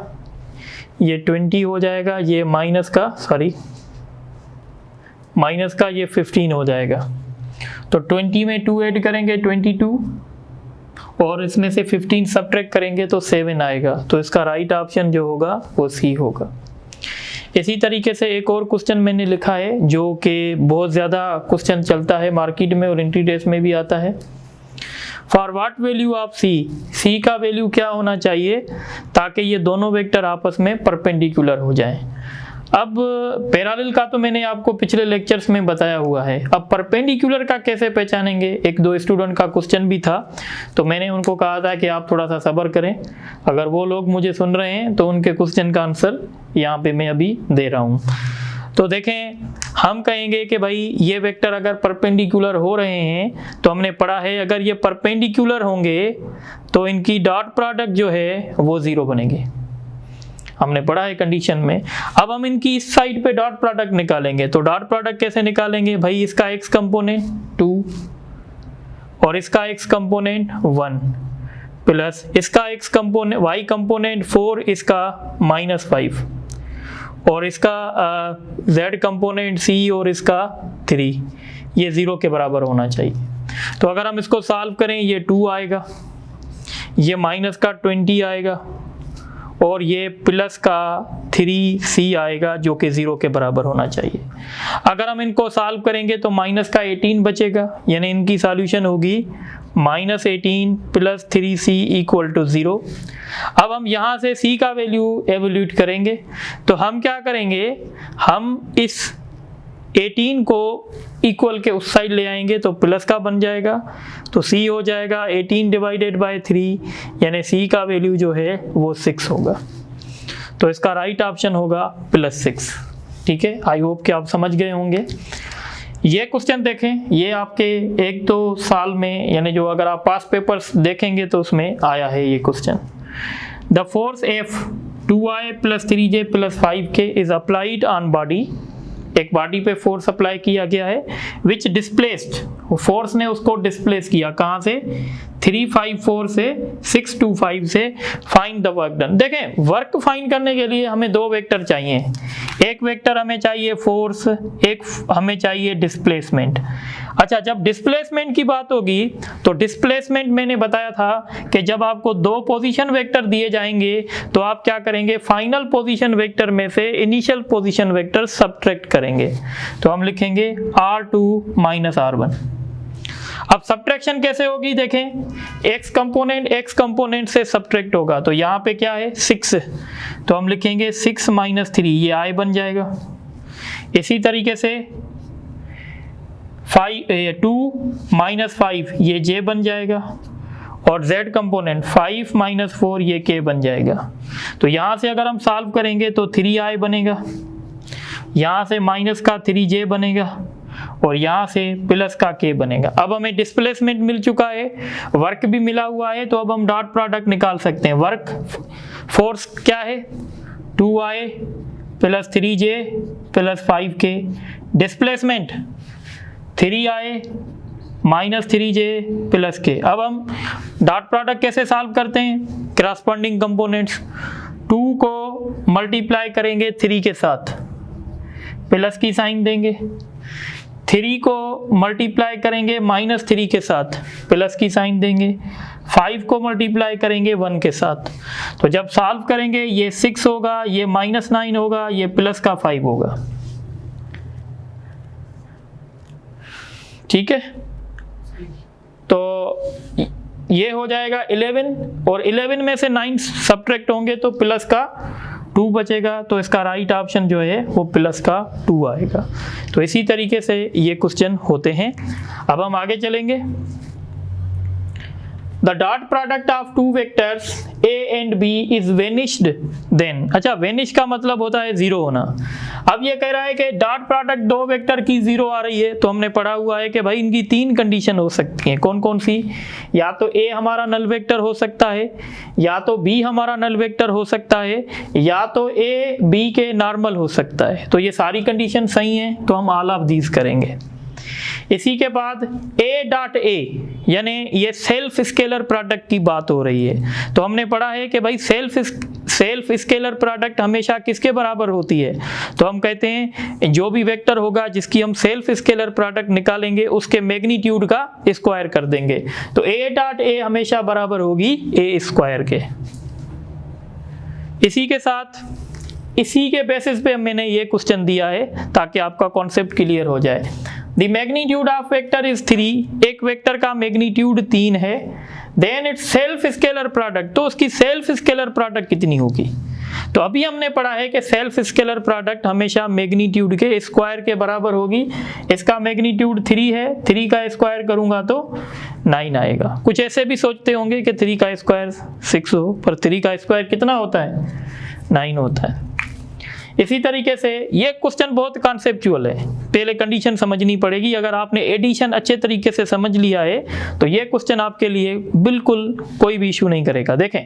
ये 20 हो जाएगा, ये माइनस का ये 15 हो जाएगा। तो 20 में 2 ऐड करेंगे 22, और इसमें से 15 सब्ट्रैक्ट करेंगे तो 7 आएगा। तो इसका राइट ऑप्शन जो होगा वो सी होगा। इसी तरीके से एक और क्वेश्चन मैंने लिखा है जो कि बहुत ज़्यादा क्वेश्चन चलता है मार्केट में और इंटीडेस में भी आता है। फॉर व्हाट वैल्यू ऑफ सी का वैल्यू क्या होना चाहिए ताकि ये दोनों वेक्टर आपस में परपेंडिकुलर हो जाएं। अब पैरेलल का तो मैंने आपको पिछले लेक्चर्स में बताया हुआ है, अब परपेंडिकुलर का कैसे पहचानेंगे, एक दो स्टूडेंट का क्वेश्चन भी था, तो मैंने उनको कहा था कि आप थोड़ा सा सब्र करें। अगर वो लोग मुझे सुन रहे हैं तो उनके क्वेश्चन का आंसर यहाँ पे मैं अभी दे रहा हूँ। तो देखें, हम कहेंगे कि भाई ये वेक्टर अगर परपेंडिकुलर हो रहे हैं तो हमने पढ़ा है अगर ये परपेंडिकुलर होंगे तो इनकी डॉट प्रोडक्ट जो है वो 0 बनेंगे, हमने पढ़ा है कंडीशन में। अब हम इनकी इस साइड पे डॉट प्रोडक्ट निकालेंगे, तो डॉट प्रोडक्ट कैसे निकालेंगे भाई, इसका x कंपोनेंट 2 और इसका x कंपोनेंट 1 प्लस इसका x कंपोनेंट y कंपोनेंट 4, इसका -5 और इसका z कंपोनेंट c और इसका 3, ये 0 के बराबर होना चाहिए। तो अगर हम इसको सॉल्व करें ये 2 आएगा, ये माइनस का 20 आएगा और ये प्लस का 3c आएगा जो कि 0 के बराबर होना चाहिए। अगर हम इनको सॉल्व करेंगे तो माइनस का 18 बचेगा, यानी इनकी सॉल्यूशन होगी -18 + 3c = 0। अब हम यहाँ से c का वैल्यू एवल्यूट करेंगे, तो हम क्या करेंगे, हम इस 18 को इक्वल के उस साइड ले आएंगे तो प्लस का बन जाएगा, तो c हो जाएगा 18 / 3, यानी c का वैल्यू जो है वो 6 होगा। तो इसका राइट ऑप्शन होगा +6। ठीक है, आई होप कि आप समझ गए होंगे। ये क्वेश्चन देखें, ये आपके 1-2 साल में, यानी जो अगर आप पास पेपर्स देखेंगे तो उसमें आया है ये question. The force F 2I + 3J + 5K is applied on body. एक बॉडी पे फोर्स अप्लाई किया गया है, विच डिस्प्लेस्ड, फोर्स ने उसको डिस्प्लेस किया कहाँ से, 354 से 625 से। Find the work done. देखें, वर्क फाइंड करने के लिए हमें 2 वेक्टर चाहिए, एक वेक्टर हमें चाहिए फोर्स, एक हमें चाहिए डिस्प्लेसमेंट। अच्छा, जब डिस्प्लेसमेंट की बात होगी तो डिस्प्लेसमेंट मैंने बताया था कि जब आपको 2 पोजीशन वेक्टर दिए जाएंगे तो आप क्या करेंगे, फाइनल पोजीशन वेक्टर में से इनिशियल पोजीशन वेक्टर सब्ट्रैक्ट करेंगे। तो हम लिखेंगे R2 - R1। अब सब्ट्रैक्शन कैसे होगी, देखें, x कंपोनेंट से सब्ट्रैक्ट होगा, तो यहाँ पे क्या है 6, तो हम लिखेंगे 6 - 3, ये I बन जाएगा। इसी तरीके से 2 - 5 ये J बन जाएगा, और Z कंपोनेंट 5 - 4 ये K बन जाएगा। तो यहाँ से अगर हम सॉल्व करेंगे तो 3I बनेगा, यहाँ से माइनस का 3J बनेगा, और यहाँ से प्लस का K बनेगा। अब हमें डिस्प्लेसमेंट मिल चुका है, वर्क भी मिला हुआ है, तो अब हम डॉट प्रोडक्ट निकाल सकते हैं। वर्क फोर्स क्या है, 2I + 3J + 5K, displacement 3I - 3J + K। अब हम डॉट प्रोडक्ट कैसे सॉल्व करते हैं, करस्पॉन्डिंग कंपोनेंट्स, 2 को मल्टीप्लाई करेंगे 3 के साथ, प्लस की साइन देंगे, 3 को मल्टीप्लाई करेंगे -3 के साथ, प्लस की साइन देंगे, 5 को मल्टीप्लाई करेंगे 1 के साथ। तो जब सॉल्व करेंगे ये 6 होगा, ये -9 होगा, ये प्लस का 5 होगा। ठीक है, तो ये हो जाएगा 11, और 11 में से 9 सब्ट्रैक्ट होंगे तो प्लस का 2 बचेगा, तो इसका राइट ऑप्शन जो है वो प्लस का 2 आएगा। तो इसी तरीके से ये क्वेश्चन होते हैं। अब हम आगे चलेंगे। The dot product of 2 vectors A and B is vanished then। अच्छा, vanish का मतलब होता है 0 होना। अब ये कह रहा है कि डॉट प्रोडक्ट 2 वेक्टर की 0 आ रही है, तो हमने पढ़ा हुआ है कि भाई इनकी 3 कंडीशन हो सकती हैं। कौन कौन सी, या तो A हमारा नल वेक्टर हो सकता है, या तो B हमारा नल वेक्टर हो सकता है, या तो A B के नॉर्मल हो सकता है। तो ये सारी कंडीशन सही हैं, तो हम ऑल ऑफ दीज करेंगे। इसी के बाद A.A, यानी ये सेल्फ स्केलर प्रोडक्ट की बात हो रही है। तो हमने पढ़ा है कि भाई सेल्फ स्केलर प्रोडक्ट हमेशा किसके बराबर होती है, तो हम कहते हैं जो भी वेक्टर होगा जिसकी हम सेल्फ स्केलर प्रोडक्ट निकालेंगे उसके मैग्नीट्यूड का स्क्वायर कर देंगे। तो A.A हमेशा बराबर होगी A² के। इसी के साथ इसी के बेसिस पे मैंने ये क्वेश्चन दिया है ताकि आपका कॉन्सेप्ट क्लियर हो जाए। The magnitude of vector is 3, एक वेक्टर का मैग्नीट्यूड 3 है, then its self scalar product, तो उसकी सेल्फ स्केलर प्रोडक्ट कितनी होगी। तो अभी हमने पढ़ा है कि सेल्फ स्केलर प्रोडक्ट हमेशा मैग्नीट्यूड के स्क्वायर के बराबर होगी। इसका मैग्नीट्यूड 3 है, 3 का स्क्वायर करूंगा तो 9 आएगा। कुछ ऐसे भी सोचते होंगे कि 3 का स्क्वायर 6 हो, पर 3 का स्क्वायर कितना होता है, 9 होता है। इसी तरीके से ये क्वेश्चन बहुत कॉन्सेप्चुअल है, पहले कंडीशन समझनी पड़ेगी। अगर आपने एडिशन अच्छे तरीके से समझ लिया है तो ये क्वेश्चन आपके लिए बिल्कुल कोई भी इशू नहीं करेगा। देखें,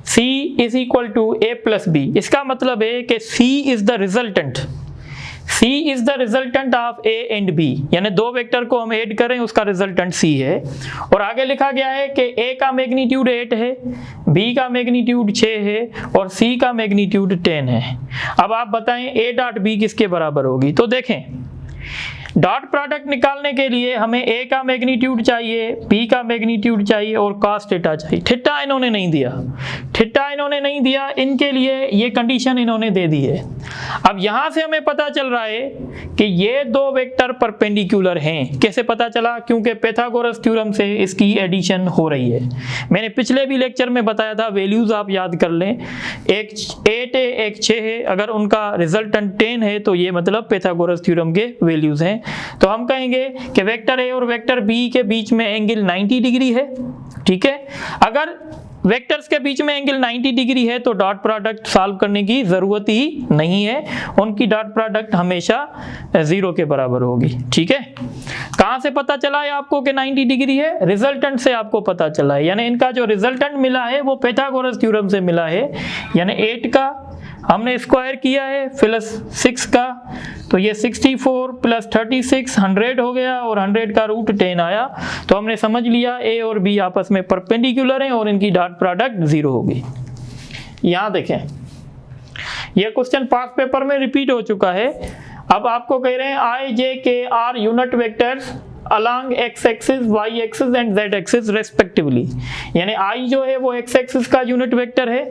C is equal to A + B, इसका मतलब है कि C is the resultant, C is the resultant of A and B, यानी 2 वेक्टर को हम ऐड करें उसका रिजल्टेंट C है। और आगे लिखा गया है कि A का मैग्नीट्यूड 8 है, B का मैग्नीट्यूड 6 है और C का मैग्नीट्यूड 10 है। अब आप बताएं A.B किसके बराबर होगी। तो देखें, डॉट प्रोडक्ट निकालने के लिए हमें A का मैग्नीट्यूड चाहिए, B का मैग्नीट्यूड चाहिए और cos थीटा चाहिए। थीटा इन्होंने नहीं दिया, थीटा इन्होंने नहीं दिया, इनके लिए ये कंडीशन इन्होंने दे दी है। अब यहाँ से हमें पता चल रहा है कि ये दो वेक्टर परपेंडिकुलर हैं। कैसे पता चला? क्योंकि पाइथागोरस थ्योरम से इसकी एडिशन हो रही है। मैंने पिछले भी लेक्चर में बताया था, वैल्यूज आप याद कर लें, एक 8 है एक 6 है, अगर उनका रिजल्टेंट 10 है तो ये मतलब पाइथागोरस थ्योरम के वैल्यूज हैं। तो हम कहेंगे कि वेक्टर ए और वेक्टर बी के बीच में एंगल 90 डिग्री है, ठीक है। अगर वेक्टर्स के बीच में एंगल 90 डिग्री है तो डॉट प्रोडक्ट सॉल्व करने की जरूरत ही नहीं है, उनकी डॉट प्रोडक्ट हमेशा 0 के बराबर होगी, ठीक है। कहां से पता चला है आपको कि 90 डिग्री है? रिजल्टेंट से आपको पता चला है, यानी इनका जो रिजल्टेंट मिला है वो पाइथागोरस थ्योरम से मिला है। यानी 8 का हमने स्क्वायर किया है प्लस 6 का, तो ये 64 प्लस 36 100 हो गया और 100 का रूट 10 आया। तो हमने समझ लिया ए और बी आपस में परपेंडिकुलर हैं और इनकी डॉट प्रोडक्ट 0 होगी। यहाँ देखें, ये क्वेश्चन पास पेपर में रिपीट हो चुका है। अब आपको कह रहे हैं I J K are unit vectors along x axis, y axis and z axis respectively. यानी i जो है वो x एक्सिस का यूनिट वेक्टर है,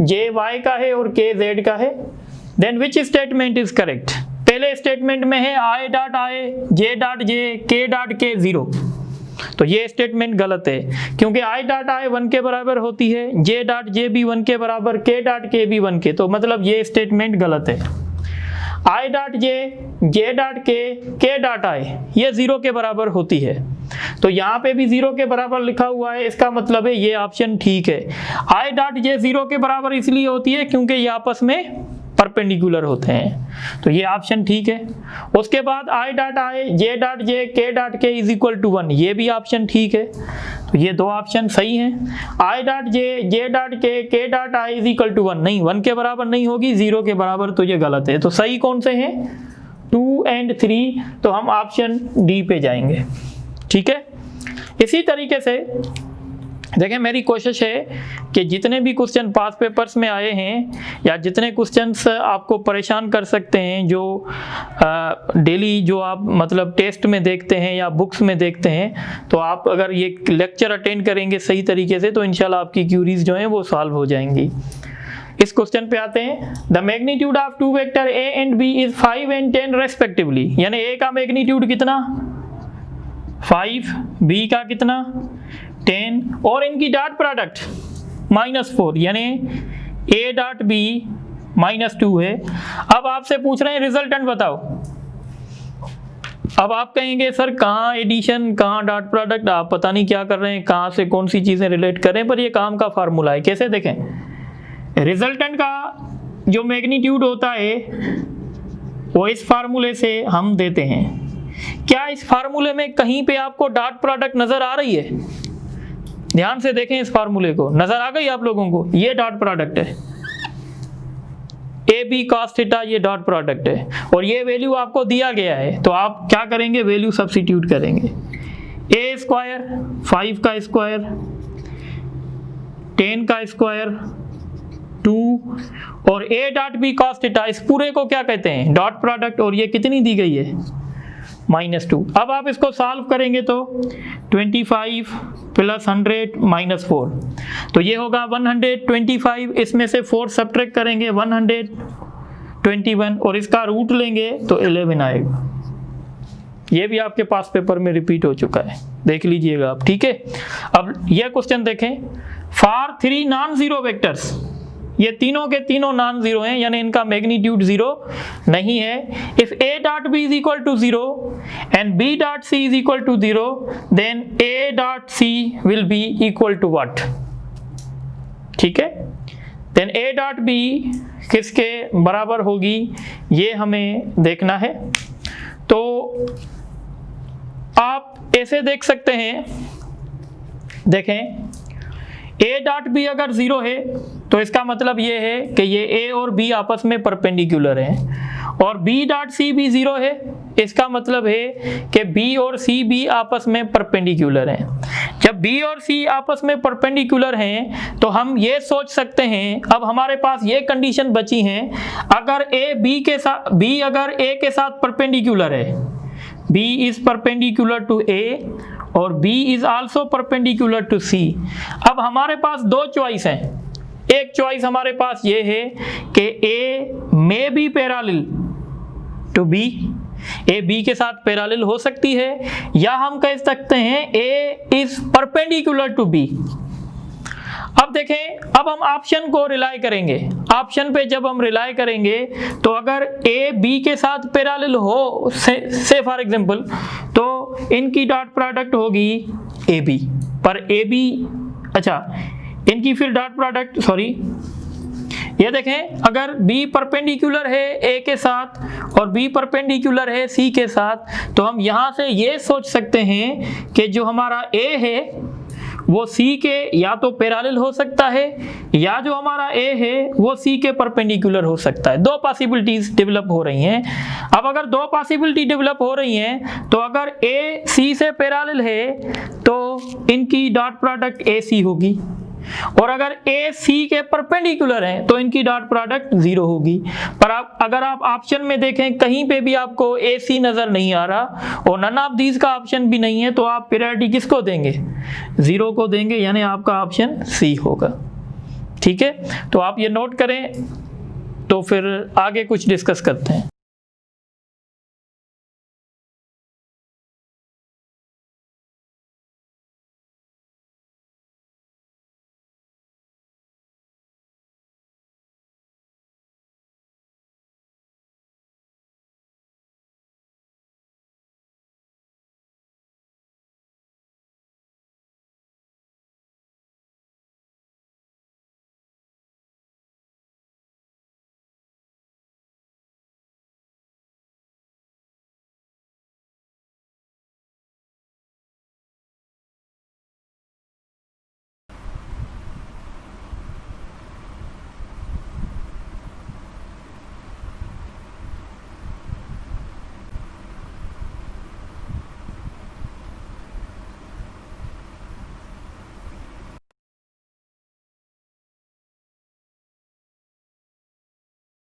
j y का है और k z का है। Then which statement is correct? पहले स्टेटमेंट में है i dot i, j dot j, k dot k 0, तो ये स्टेटमेंट गलत है, क्योंकि i डॉट i 1 के बराबर होती है, j डॉट j भी 1 के बराबर, k डॉट k भी 1 के, तो मतलब ये स्टेटमेंट गलत है। i dot j, j dot k, k dot i ये 0 के बराबर होती है, तो यहाँ पे भी 0 के बराबर लिखा हुआ है, इसका मतलब है ये ऑप्शन ठीक है। i डॉट j 0 के बराबर इसलिए होती है क्योंकि ये आपस में परपेंडिकुलर होते हैं, तो ये ऑप्शन ठीक है। उसके बाद i dot i, j dot j, k dot k is equal to 1, ये भी ऑप्शन ठीक है, तो ये दो ऑप्शन सही हैं। i dot j, j dot k, k dot i is equal to 1 नहीं, 1 के बराबर नहीं होगी, 0 के बराबर, तो ये गलत है। तो सही कौन से हैं? 2 एंड 3, तो हम ऑप्शन डी पे जाएंगे, ठीक है। इसी तरीके से देखें, मेरी कोशिश है कि जितने भी क्वेश्चन पास पेपर्स में आए हैं या जितने क्वेश्चंस आपको परेशान कर सकते हैं, जो डेली जो आप मतलब टेस्ट में देखते हैं या बुक्स में देखते हैं, तो आप अगर ये लेक्चर अटेंड करेंगे सही तरीके से तो इंशाल्लाह आपकी क्यूरीज जो हैं वो सॉल्व हो जाएंगी। इस क्वेश्चन पे आते हैं। The magnitude of two vector A and B is 5 and 10 respectively. यानी ए का मैग्नीट्यूड कितना? 5, बी का कितना? 10, और इनकी डॉट प्रोडक्ट -4, यानी a डॉट b -2 है। अब आपसे पूछ रहे हैं रिजल्टेंट बताओ। अब आप कहेंगे सर कहाँ एडिशन, कहाँ डॉट प्रोडक्ट, आप पता नहीं क्या कर रहे हैं, कहाँ से कौन सी चीज़ें रिलेट कर रहे हैं, पर ये काम का फार्मूला है। कैसे देखें, रिजल्टेंट का जो मैग्नीट्यूड होता है वो इस फार्मूले से हम देते हैं। क्या इस फार्मूले में कहीं पे आपको डॉट प्रोडक्ट नजर आ रही है? ध्यान से देखें इस फार्मूले को, नजर आ गई आप लोगों को? ये डॉट प्रोडक्ट है, ए बी कॉस थीटा, ये डॉट प्रोडक्ट है, और ये वैल्यू आपको दिया गया है, तो आप क्या करेंगे? वैल्यू सब्स्टिट्यूट करेंगे। ए स्क्वायर, 5 का स्क्वायर, 10 का स्क्वायर, 2, और A dot B cos theta, इस पूरे को क्या कहते हैं? डॉट प्रोडक्ट, और ये कितनी दी गई है? -2। अब आप इसको सॉल्व करेंगे तो 25 प्लस 100 -4, तो ये होगा 125, इसमें से 4 सब्ट्रैक्ट करेंगे 121, और इसका रूट लेंगे तो 11 आएगा। ये भी आपके पास पेपर में रिपीट हो चुका है, देख लीजिएगा आप, ठीक है। अब यह क्वेश्चन देखें, फॉर 3 नॉन जीरो वेक्टर्स, ये तीनों के तीनों नॉन जीरो हैं, यानी इनका मैग्नीट्यूड 0 नहीं है। If a dot b is equal to 0 and b dot c is equal to 0, then a dot c will be equal to what? ठीक है, देन a डॉट b किसके बराबर होगी, ये हमें देखना है। तो आप ऐसे देख सकते हैं, देखें a डॉट b अगर 0 है तो इसका मतलब ये है कि ये a और b आपस में परपेंडिकुलर हैं, और b डॉट c भी 0 है, इसका मतलब है कि b और c भी आपस में परपेंडिकुलर हैं। जब b और c आपस में परपेंडिकुलर हैं तो हम ये सोच सकते हैं, अब हमारे पास ये कंडीशन बची हैं, अगर b अगर a के साथ परपेंडिकुलर है, b is perpendicular to a और b is also perpendicular to c। अब हमारे पास दो चॉइस हैं, एक चॉइस हमारे पास ये है कि A may be parallel to B, A B के साथ पैरेलल हो सकती है, या हम कह सकते हैं A is perpendicular to B। अब देखें, अब हम ऑप्शन को रिलाई करेंगे। ऑप्शन पे जब हम रिलाई करेंगे तो अगर ए बी के साथ पैरेलल हो से फॉर एग्जांपल, तो इनकी डॉट प्रोडक्ट होगी ए बी, पर ए बी, अच्छा इनकी फिर डॉट प्रोडक्ट, सॉरी ये देखें, अगर B परपेंडिकुलर है A के साथ और B परपेंडिकुलर है C के साथ, तो हम यहाँ से ये सोच सकते हैं कि जो हमारा A है वो C के या तो पैरेलल हो सकता है, या जो हमारा A है वो C के परपेंडिकुलर हो सकता है। दो पॉसिबिलिटीज डेवलप हो रही हैं। अब अगर दो पॉसिबिलिटी डेवलप हो रही हैं, तो अगर A C से पैरेलल है तो इनकी डॉट प्रोडक्ट AC होगी, और अगर A C के परपेंडिकुलर है तो इनकी डॉट प्रोडक्ट 0 होगी। पर अगर आप ऑप्शन में देखें, कहीं पे भी आपको AC नजर नहीं आ रहा और नन ऑफ दीज का ऑप्शन भी नहीं है, तो आप प्रायोरिटी किसको देंगे? 0 को देंगे, यानी आपका ऑप्शन C होगा। ठीक है, तो आप ये नोट करें, तो फिर आगे कुछ डिस्कस करते हैं।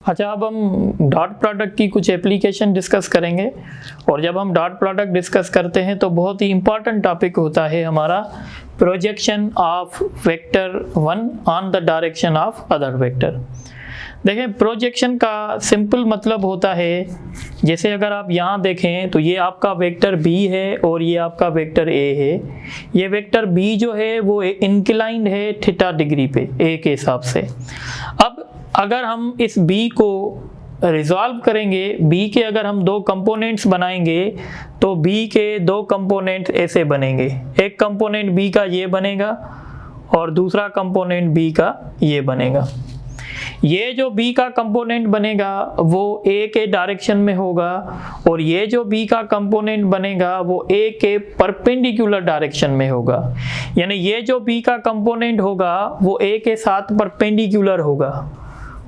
अच्छा, अब हम डॉट प्रोडक्ट की कुछ एप्लीकेशन डिस्कस करेंगे। और जब हम डॉट प्रोडक्ट डिस्कस करते हैं तो बहुत ही इंपॉर्टेंट टॉपिक होता है हमारा projection of vector one on the direction of other vector. देखें, प्रोजेक्शन का सिंपल मतलब होता है, जैसे अगर आप यहाँ देखें तो ये आपका वेक्टर B है और ये आपका वेक्टर A है। ये वेक्टर B जो है वो इंक्लाइंड है थीटा डिग्री पे A के हिसाब से। अब अगर हम इस B को रिजॉल्व करेंगे, B के अगर हम दो कंपोनेंट्स बनाएंगे तो B के दो कंपोनेंट ऐसे बनेंगे। एक कंपोनेंट B का ये बनेगा और दूसरा कंपोनेंट B का ये बनेगा। ये जो B का कंपोनेंट बनेगा वो A के डायरेक्शन में होगा, और ये जो B का कंपोनेंट बनेगा वो A के परपेंडिकुलर डायरेक्शन में होगा। यानी ये जो B का कंपोनेंट होगा वो A के साथ परपेंडिकुलर होगा,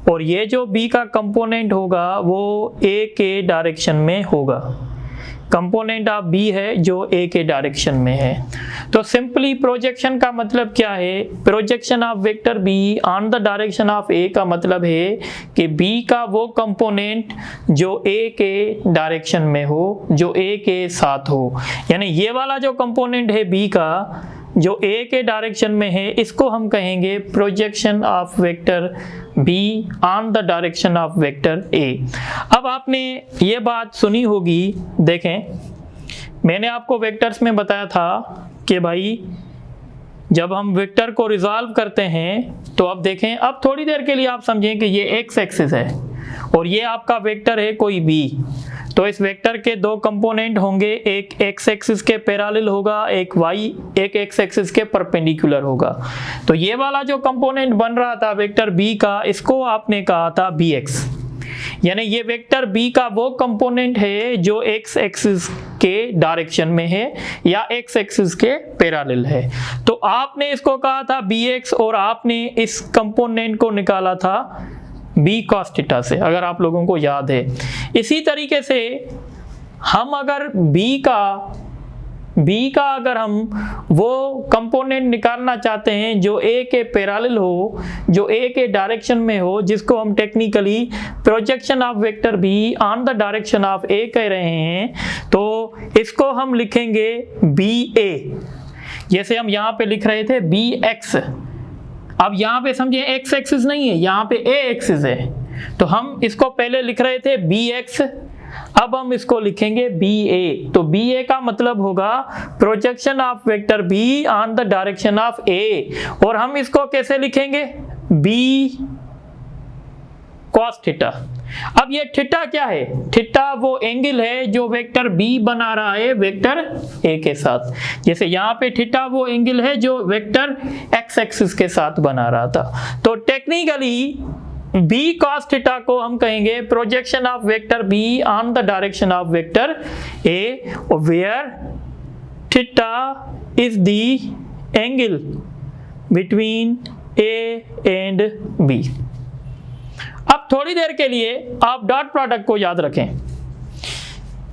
और ये जो B का कंपोनेंट होगा वो A के डायरेक्शन में होगा। कंपोनेंट ऑफ B है जो A के डायरेक्शन में है। तो सिंपली प्रोजेक्शन का मतलब क्या है? Projection of vector B on the direction of A का मतलब है कि B का वो कंपोनेंट जो A के डायरेक्शन में हो, जो A के साथ हो। यानी ये वाला जो कंपोनेंट है B का जो A के डायरेक्शन में है, इसको हम कहेंगे projection of vector B on the direction of vector A। अब आपने ये बात सुनी होगी, देखें मैंने आपको वेक्टर्स में बताया था कि भाई जब हम वेक्टर को रिजॉल्व करते हैं तो अब देखें, अब थोड़ी देर के लिए आप समझें कि ये एक्स एक्सिस है और ये आपका वेक्टर है कोई B। तो इस वेक्टर के दो कंपोनेंट होंगे, एक एक्स एक्सिस के पैरेलल होगा, एक एक एक्स एक्सिस के परपेंडिकुलर होगा। तो ये वाला जो कंपोनेंट बन रहा था वेक्टर B का, इसको आपने कहा था Bx। यानी ये वेक्टर B का वो कंपोनेंट है जो एक्स एक्सिस के डायरेक्शन में है या एक्स एक्सिस के पैरेलल है। तो आपने इसको कहा था Bx और आपने इस कंपोनेंट को निकाला था B cos थीटा से, अगर आप लोगों को याद है। इसी तरीके से हम अगर B का अगर हम वो कंपोनेंट निकालना चाहते हैं जो A के पैरेलल हो, जो A के डायरेक्शन में हो, जिसको हम technically projection of vector B on the direction of A कह रहे हैं, तो इसको हम लिखेंगे BA। जैसे हम यहाँ पे लिख रहे थे Bx, अब यहाँ पे समझिए एक्स एक्सिस नहीं है, यहाँ पे ए एक्सिस है, तो हम इसको पहले लिख रहे थे बी एक्स, अब हम इसको लिखेंगे बी ए। तो बी ए का मतलब होगा projection of vector B on the direction of A, और हम इसको कैसे लिखेंगे, बी कॉस थीटा। अब ये थीटा क्या है, थीटा वो एंगल है जो वेक्टर बी बना रहा है वेक्टर ए के साथ। जैसे यहाँ पे थीटा वो एंगल है जो वेक्टर एक्स एक्सिस के साथ बना रहा था। तो टेक्निकली बी कॉस थीटा को हम कहेंगे projection of vector B on the direction of vector A, where theta is the angle between A and B. अब थोड़ी देर के लिए आप डॉट प्रोडक्ट को याद रखें,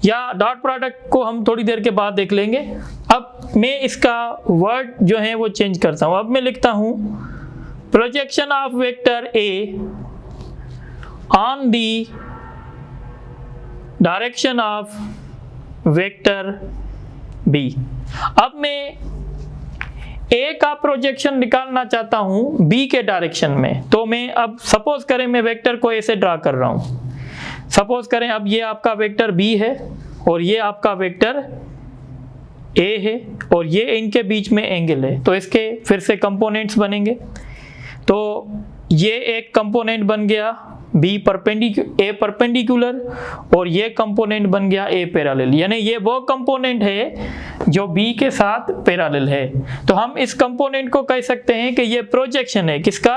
या डॉट प्रोडक्ट को हम थोड़ी देर के बाद देख लेंगे। अब मैं इसका वर्ड जो है वो चेंज करता हूं। अब मैं लिखता हूं projection of vector A on the direction of vector B. अब मैं ए का प्रोजेक्शन निकालना चाहता हूं बी के डायरेक्शन में। तो मैं अब सपोज करें मैं वेक्टर को ऐसे ड्रा कर रहा हूं। सपोज करें अब ये आपका वेक्टर बी है और ये आपका वेक्टर ए है, और ये इनके बीच में एंगल है। तो इसके फिर से कंपोनेंट्स बनेंगे। तो ये एक कंपोनेंट बन गया बी परपेंडिकुलर, और ये कंपोनेंट बन गया ए पैरेलल, यानी ये वो कंपोनेंट है जो बी के साथ पैरेलल है। तो हम इस कंपोनेंट को कह सकते हैं कि ये प्रोजेक्शन है, किसका,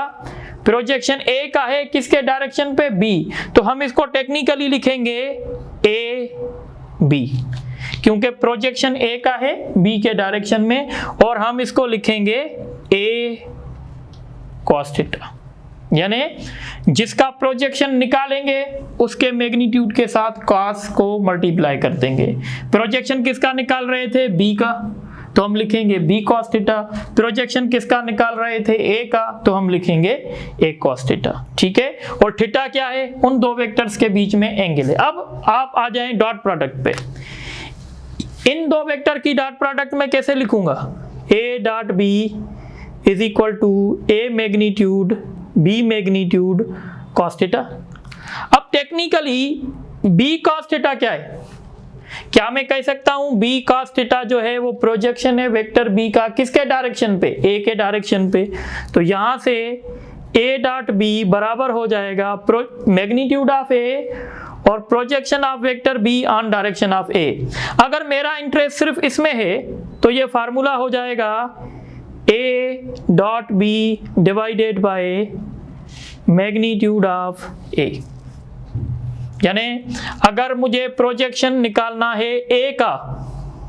प्रोजेक्शन ए का है, किसके डायरेक्शन पे, बी। तो हम इसको टेक्निकली लिखेंगे ए बी, क्योंकि प्रोजेक्शन ए का है बी के डायरेक्शन में, और हम इसको लिखेंगे ए कॉस थीटा, यानी जिसका प्रोजेक्शन निकालेंगे उसके मैग्नीट्यूड के साथ कॉस को मल्टीप्लाई कर देंगे। प्रोजेक्शन किसका निकाल रहे थे, बी का, तो हम लिखेंगे बी कॉस थीटा। प्रोजेक्शन किसका निकाल रहे थे, ए का, तो हम लिखेंगे ए कॉस थीटा। ठीक है, और थीटा क्या है, उन दो वेक्टर्स के बीच में एंगल है। अब आप आ जाएं डॉट प्रोडक्ट पे। इन दो वेक्टर की डॉट प्रोडक्ट में कैसे लिखूंगा, A dot B is equal to A magnitude B magnitude cos theta. अब टेक्निकली बी कॉस थीटा क्या है, क्या मैं कह सकता हूं बी कॉस थीटा जो है वो प्रोजेक्शन है वेक्टर बी का, किसके डायरेक्शन पे, ए के डायरेक्शन पे। तो यहां से ए डॉट बी बराबर हो जाएगा मैग्नीट्यूड ऑफ ए और projection of vector B on direction of A. अगर मेरा इंटरेस्ट सिर्फ इसमें है तो ये फार्मूला हो जाएगा A dot B divided by magnitude of A. यानी अगर मुझे प्रोजेक्शन निकालना है ए का,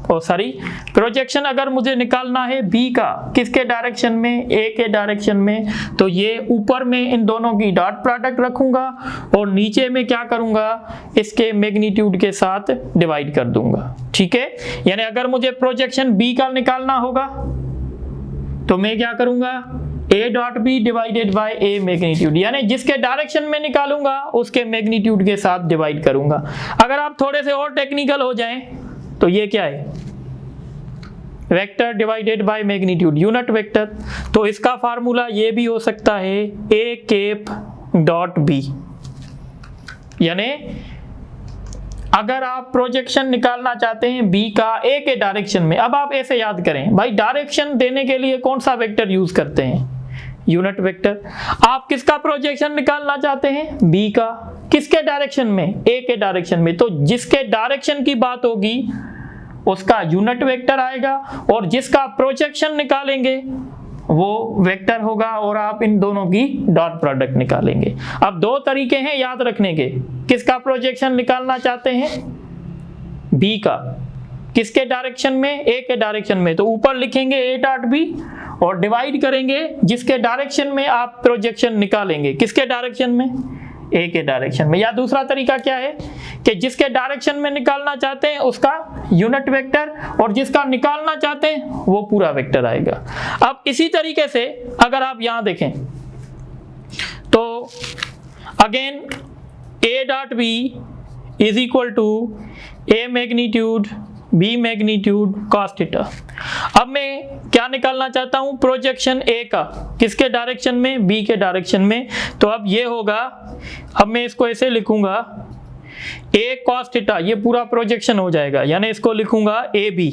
प्रोजेक्शन अगर मुझे निकालना है बी का, किसके डायरेक्शन में, ए के डायरेक्शन में, तो ये ऊपर में इन दोनों की डॉट प्रोडक्ट रखूंगा और नीचे में क्या करूंगा, इसके मैग्नीट्यूड के साथ डिवाइड कर दूंगा। ठीक है, यानी अगर मुझे प्रोजेक्शन बी का निकालना होगा तो मैं क्या करूंगा, A dot B divided by A magnitude, यानी जिसके डायरेक्शन में निकालूंगा उसके मैग्नीट्यूड के साथ डिवाइड करूंगा। अगर आप थोड़े से और टेक्निकल हो जाएं तो ये क्या है, vector divided by magnitude, unit vector. तो इसका फार्मूला ये भी हो सकता है ए कैप डॉट बी, यानी अगर आप प्रोजेक्शन निकालना चाहते हैं बी का ए के डायरेक्शन में, अब आप ऐसे याद करें भाई, डायरेक्शन देने के लिए कौन सा वेक्टर यूज करते हैं, यूनिट वेक्टर। आप किसका प्रोजेक्शन निकालना चाहते हैं, बी का, किसके डायरेक्शन में, ए के डायरेक्शन में। तो जिसके डायरेक्शन की बात होगी उसका यूनिट वेक्टर आएगा, और जिसका प्रोजेक्शन निकालेंगे वो वेक्टर होगा, और आप इन दोनों की डॉट प्रोडक्ट निकालेंगे। अब दो तरीके हैं याद रखने के, किसका प्रोजेक्शन निकालना चाहते हैं, बी का, किसके डायरेक्शन में, ए के डायरेक्शन में, तो ऊपर लिखेंगे ए डॉट बी और डिवाइड करेंगे जिसके डायरेक्शन में आप प्रोजेक्शन निकालेंगे, किसके डायरेक्शन में, ए के डायरेक्शन में। या दूसरा तरीका क्या है कि जिसके डायरेक्शन में निकालना चाहते हैं उसका यूनिट वेक्टर, और जिसका निकालना चाहते हैं वो पूरा वेक्टर आएगा। अब इसी तरीके से अगर आप यहां देखें तो again A dot B is equal to A magnitude B magnitude cos theta. अब मैं क्या निकालना चाहता हूं, प्रोजेक्शन ए का, किसके डायरेक्शन में, बी के डायरेक्शन में। तो अब ये होगा, अब मैं इसको ऐसे लिखूंगा ए कॉस थीटा, ये पूरा प्रोजेक्शन हो जाएगा, यानी इसको लिखूंगा A B,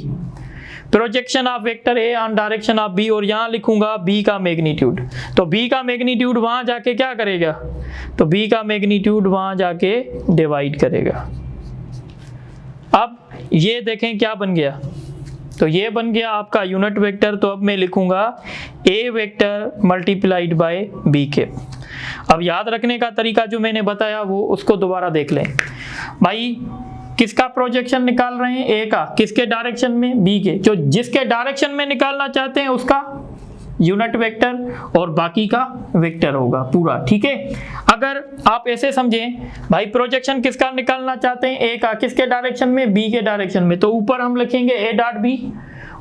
projection of vector A on direction of B, और यहां लिखूंगा बी का मैग्नीट्यूड। तो बी का मैग्नीट्यूड वहां जाके क्या करेगा, तो बी का मैग्नीट्यूड वहां जाके डिवाइड करेगा। अब ये देखें क्या बन गया, तो ये बन गया आपका यूनिट वेक्टर। तो अब मैं लिखूंगा ए वेक्टर मल्टीप्लाइड बाय बी के। अब याद रखने का तरीका जो मैंने बताया वो उसको दोबारा देख लें। भाई किसका प्रोजेक्शन निकाल रहे हैं, ए का, किसके डायरेक्शन में, बी के। जो जिसके डायरेक्शन में निकालना चाहते हैं उसका यूनिट वेक्टर और बाकी का वेक्टर होगा पूरा, ठीक है। अगर आप ऐसे समझें, भाई प्रोजेक्शन किसका निकालना चाहते हैं, ए का, किसके डायरेक्शन में, बी के डायरेक्शन में, तो ऊपर हम लिखेंगे ए डॉट बी,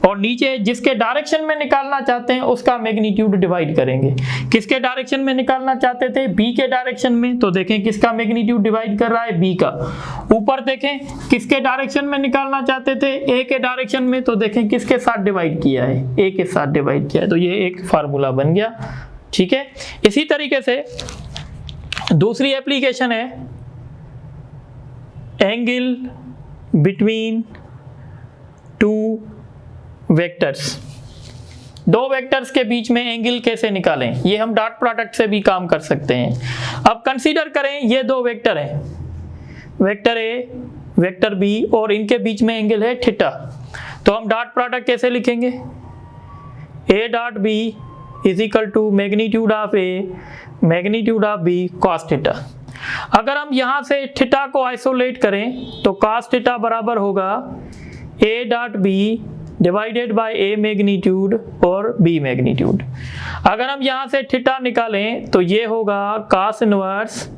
और नीचे जिसके डायरेक्शन में निकालना चाहते हैं उसका मैग्नीट्यूड डिवाइड करेंगे। किसके डायरेक्शन में निकालना चाहते थे, बी के डायरेक्शन में, तो देखें किसका मैग्नीट्यूड डिवाइड कर रहा है, बी का। ऊपर देखें किसके डायरेक्शन में निकालना चाहते थे, ए के डायरेक्शन में, तो देखें किसके साथ डिवाइड किया है, ए के साथ डिवाइड किया है। तो ये एक फार्मूला बन गया, ठीक है। इसी तरीके से दूसरी एप्लीकेशन है एंगल बिटवीन टू वेक्टर्स। दो वेक्टर्स के बीच में एंगल कैसे निकालें, ये हम डॉट प्रोडक्ट से भी काम कर सकते हैं। अब कंसीडर करें ये दो वेक्टर हैं, वेक्टर ए, वेक्टर बी, और इनके बीच में एंगल है थीटा। तो हम डॉट प्रोडक्ट कैसे लिखेंगे, A dot B is equal to magnitude of A magnitude of B cos theta. अगर हम यहां से थीटा को आइसोलेट करें तो कॉस थीटा बराबर होगा A dot B divided by A magnitude और बी मैग्नीट्यूड। अगर हम यहां से थीटा निकालें तो ये होगा cos inverse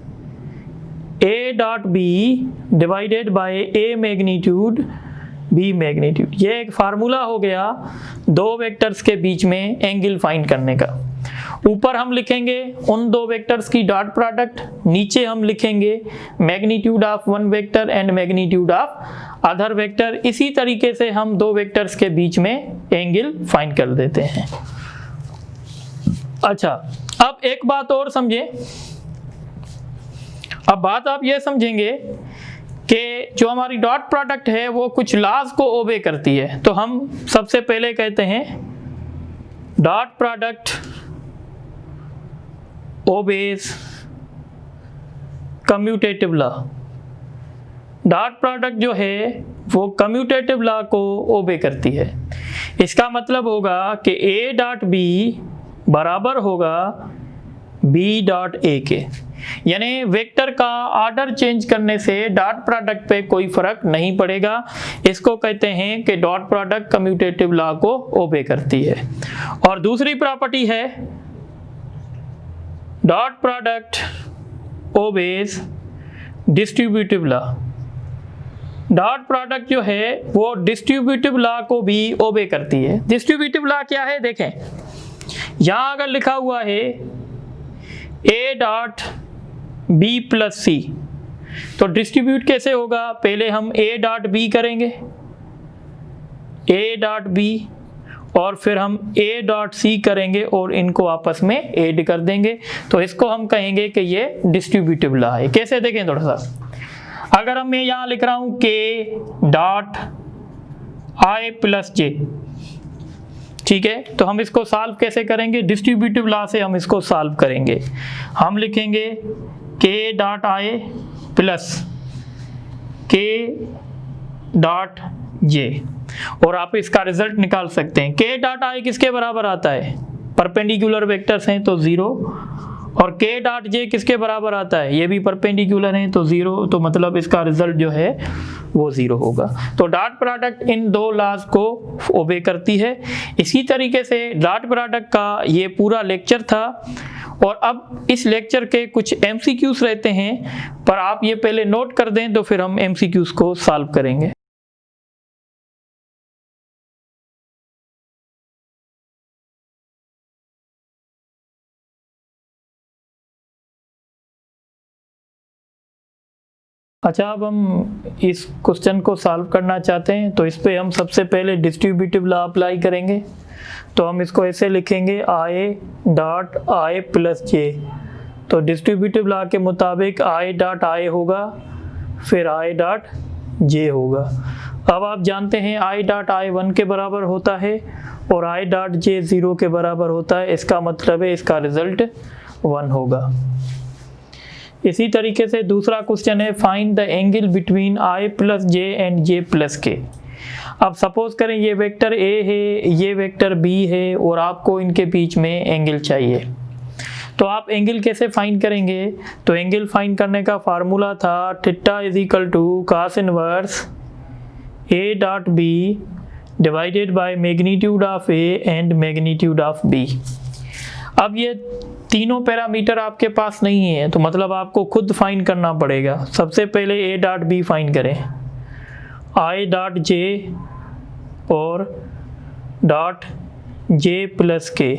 A dot B divided by A magnitude B magnitude. ये एक फार्मूला हो गया दो वेक्टर्स के बीच में एंगल फाइंड करने का। ऊपर हम लिखेंगे उन दो वेक्टर्स की डॉट प्रोडक्ट, नीचे हम लिखेंगे magnitude of one vector and magnitude of other vector. इसी तरीके से हम दो वेक्टर्स के बीच में एंगल फाइंड कर देते हैं। अच्छा, अब एक बात और समझें। अब बात आप ये समझेंगे कि जो हमारी डॉट प्रोडक्ट है वो कुछ लॉज को ओबे करती है। तो हम सबसे पहले कहते हैं dot product obeys commutative law. Dot product जो है वो कम्यूटेटिव लॉ को ओबे करती है। इसका मतलब होगा कि ए डॉट बी बराबर होगा बी डॉट ए के, यानी वेक्टर का ऑर्डर चेंज करने से डॉट प्रोडक्ट पे कोई फर्क नहीं पड़ेगा। इसको कहते हैं कि डॉट प्रोडक्ट कम्यूटेटिव लॉ को ओबे करती है। और दूसरी प्रॉपर्टी है dot product obeys distributive law. Dot product जो है वो डिस्ट्रीब्यूटिव लॉ को भी ओबे करती है। डिस्ट्रीब्यूटिव लॉ क्या है, देखें यहां अगर लिखा हुआ है ए डॉट बी प्लस सी, तो डिस्ट्रीब्यूट कैसे होगा, पहले हम ए डॉट बी करेंगे, ए डॉट बी, और फिर हम ए डॉट सी करेंगे और इनको आपस में ऐड कर देंगे। तो इसको हम कहेंगे कि ये डिस्ट्रीब्यूटिव लॉ है। कैसे, देखें थोड़ा सा, अगर हम मैं यहां लिख रहा हूं के डॉट आई प्लस जे, ठीक है, तो हम इसको सॉल्व कैसे करेंगे, डिस्ट्रीब्यूटिव लॉ से हम इसको सॉल्व करेंगे। हम लिखेंगे के डॉट आई प्लस के डॉट जे, और आप इसका रिजल्ट निकाल सकते हैं। के डॉट आई किसके बराबर आता है, परपेंडिकुलर वेक्टर्स हैं तो 0, और के डॉट जे किसके बराबर आता है, ये भी परपेंडिकुलर हैं तो 0, तो मतलब इसका रिजल्ट जो है वो 0 होगा। तो डॉट प्रोडक्ट इन दो लॉज को ओबे करती है। इसी तरीके से डॉट प्रोडक्ट का ये पूरा लेक्चर था, और अब इस लेक्चर के कुछ एमसीक्यूज रहते हैं, पर आप ये पहले नोट कर दें तो फिर हम एमसीक्यूज को सॉल्व करेंगे। अच्छा, अब हम इस क्वेश्चन को सॉल्व करना चाहते हैं तो इस पे हम सबसे पहले डिस्ट्रीब्यूटिव लॉ अप्लाई करेंगे। तो हम इसको ऐसे लिखेंगे I डॉट I प्लस जे। तो डिस्ट्रीब्यूटिव लॉ के मुताबिक I डॉट I होगा, फिर I डॉट जे होगा। अब आप जानते हैं I डॉट I 1 के बराबर होता है और I डॉट जे 0 के बराबर होता है। इसका मतलब है इसका रिजल्ट 1 होगा। इसी तरीके से दूसरा क्वेश्चन है find the angle between I plus J and J plus के। अब सपोज करें ये वेक्टर A है, ये वेक्टर B है और आपको इनके बीच में एंगल चाहिए। तो आप एंगल कैसे फाइंड करेंगे? तो एंगल फाइंड करने का फार्मूला था theta is equal to cos inverse A dot B divided by magnitude of A and magnitude of B। अब ये तीनों पैरामीटर आपके पास नहीं है तो मतलब आपको खुद फाइंड करना पड़ेगा। सबसे पहले A डॉट B फाइंड करें, I डॉट J और डॉट J प्लस K।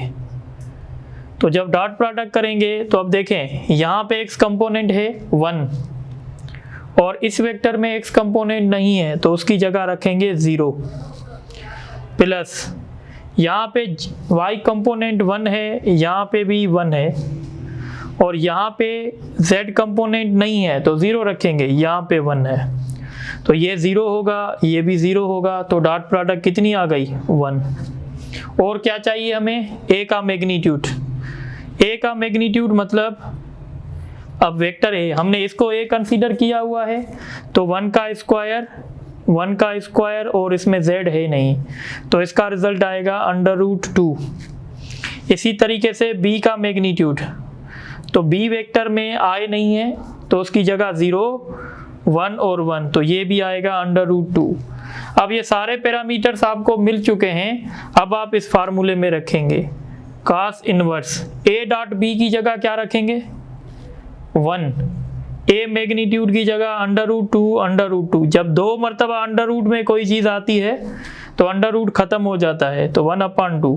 तो जब डॉट प्रोडक्ट करेंगे तो अब देखें यहाँ पे x कंपोनेंट है 1 और इस वेक्टर में x कंपोनेंट नहीं है तो उसकी जगह रखेंगे 0 प्लस यहाँ पे y कंपोनेंट 1 है, यहाँ पे भी 1 है और यहाँ पे z कंपोनेंट नहीं है तो 0 रखेंगे, यहाँ पे 1 है तो ये 0 होगा, ये भी 0 होगा। तो डॉट प्रोडक्ट कितनी आ गई? 1। और क्या चाहिए हमें? a का मैग्नीट्यूड। a का मैग्नीट्यूड मतलब अब वेक्टर है, हमने इसको a कंसीडर किया हुआ है तो 1 का स्क्वायर और इसमें z है नहीं तो इसका रिजल्ट आएगा √2। इसी तरीके से b का मैग्नीट्यूड, तो b वेक्टर में I नहीं है तो उसकी जगह 0, 1 और 1 तो ये भी आएगा √2। अब ये सारे पैरामीटर्स आपको मिल चुके हैं, अब आप इस फार्मूले में रखेंगे cos inverse A dot B की जगह क्या रखेंगे? 1। A मैग्नीट्यूड की जगह √2। जब 2 मरतबा अंडर में कोई चीज़ आती है तो अंडर खत्म हो जाता है तो 1/2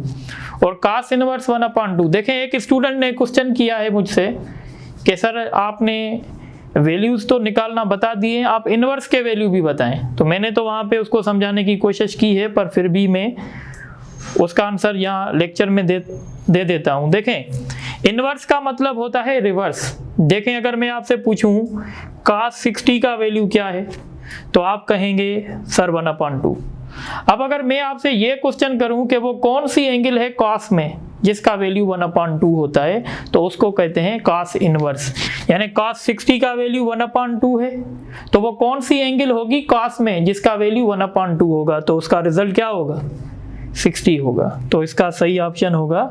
और cos इनवर्स 1/2। देखें एक स्टूडेंट ने क्वेश्चन किया है मुझसे कि सर आपने वैल्यूज़ तो निकालना बता दिए, आप इनवर्स के वैल्यू भी बताएं। तो मैंने तो वहाँ पे उसको समझाने की कोशिश की है पर फिर भी मैं उसका आंसर यहाँ लेक्चर में दे देता हूँ। देखें इनवर्स का मतलब होता है रिवर्स। देखें अगर मैं आपसे पूछूं cos 60 का वैल्यू क्या है तो आप कहेंगे सर 1/2। अब अगर मैं आपसे ये क्वेश्चन करूं कि वो कौन सी एंगल है cos में जिसका वैल्यू 1/2 होता है तो उसको कहते हैं cos इनवर्स। यानी cos 60 का वैल्यू 1/2 है तो वो कौन सी एंगल होगी cos में जिसका वैल्यू 1/2 होगा तो उसका रिजल्ट क्या होगा? 60 होगा। तो इसका सही ऑप्शन होगा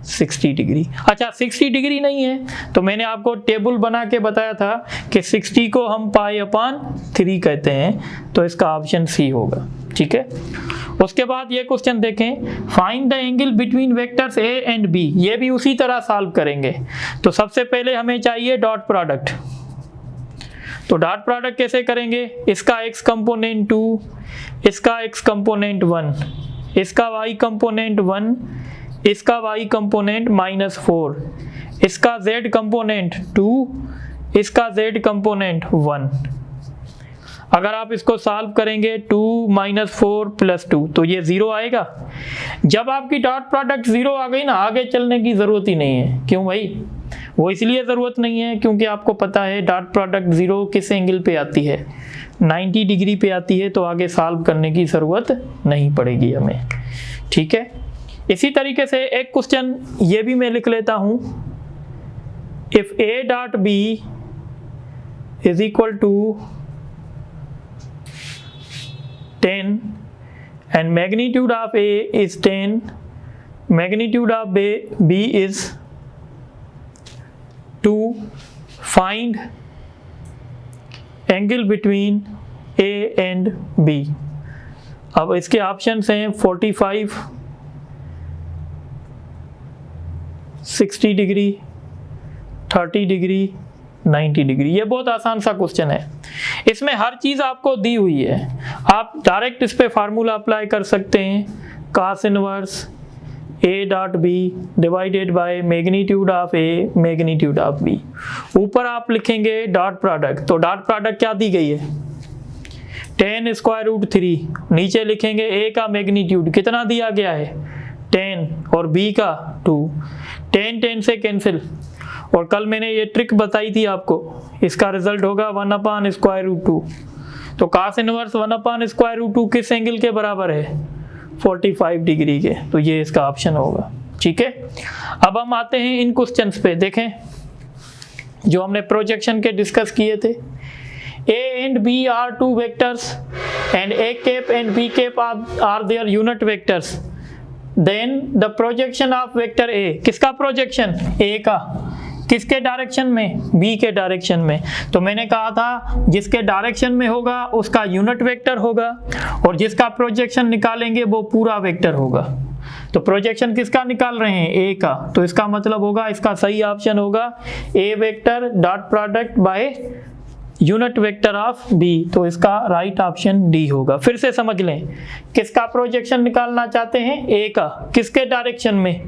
60 डिग्री। अच्छा 60 डिग्री नहीं है तो मैंने आपको टेबल बना के बताया था कि 60 को हम π/3 कहते हैं तो इसका ऑप्शन सी होगा। ठीक है, उसके बाद ये क्वेश्चन देखें find the angle between vectors A and B। ये भी उसी तरह सॉल्व करेंगे। तो सबसे पहले हमें चाहिए डॉट प्रोडक्ट। तो डॉट प्रोडक्ट कैसे करेंगे? इसका x कंपोनेंट 2, इसका x कंपोनेंट 1, इसका y कंपोनेंट 1, इसका y कंपोनेंट -4, इसका z कंपोनेंट 2, इसका z कंपोनेंट 1। अगर आप इसको सॉल्व करेंगे 2 - 4 + 2 तो ये 0 आएगा। जब आपकी डॉट प्रोडक्ट 0 आ गई ना, आगे चलने की ज़रूरत ही नहीं है। क्यों भाई? वो इसलिए ज़रूरत नहीं है क्योंकि आपको पता है डॉट प्रोडक्ट 0 किस एंगल पे आती है? 90 डिग्री पे आती है तो आगे सॉल्व करने की ज़रूरत नहीं पड़ेगी हमें। ठीक है, इसी तरीके से एक क्वेश्चन ये भी मैं लिख लेता हूँ। If A dot B is equal to 10 and magnitude of A is 10, magnitude of B is 2, find angle between A and B। अब इसके ऑप्शंस हैं 45, 60 डिग्री, 30 डिग्री, 90 डिग्री। ये बहुत आसान सा क्वेश्चन है, इसमें हर चीज़ आपको दी हुई है। आप डायरेक्ट इस पे फार्मूला अप्लाई कर सकते हैं। cos inverse A dot B divided by magnitude of A magnitude of B. ऊपर आप लिखेंगे डॉट प्रोडक्ट, तो डॉट प्रोडक्ट क्या दी गई है 10 स्क्वायर रूट 3। नीचे लिखेंगे ए का मैग्नीट्यूड कितना दिया गया है 10 और बी का 2। 10 से कैंसिल, और कल मैंने ये ट्रिक बताई थी आपको, इसका रिजल्ट होगा 1 अपान स्क्वायर रूट 2। तो cos इनवर्स 1 अपान स्क्वायर रूट 2 किस एंगल के बराबर है 45 डिग्री के, तो ये इसका ऑप्शन होगा। ठीक है, अब हम आते हैं इन क्वेश्चंस पे। देखें जो हमने प्रोजेक्शन के डिस्कस किए थे, A and B are two vectors and A cap and B cap are their unit vectors. Then the projection of vector A, किसका प्रोजेक्शन A का, किसके डायरेक्शन में B के डायरेक्शन में। तो मैंने कहा था जिसके डायरेक्शन में होगा उसका यूनिट वेक्टर होगा, और जिसका प्रोजेक्शन निकालेंगे वो पूरा वेक्टर होगा। तो प्रोजेक्शन किसका निकाल रहे हैं A का, तो इसका मतलब होगा इसका सही ऑप्शन होगा A vector dot product by unit vector of B, तो इसका राइट ऑप्शन डी होगा। फिर से समझ लें, किसका प्रोजेक्शन निकालना चाहते हैं ए का, किसके डायरेक्शन में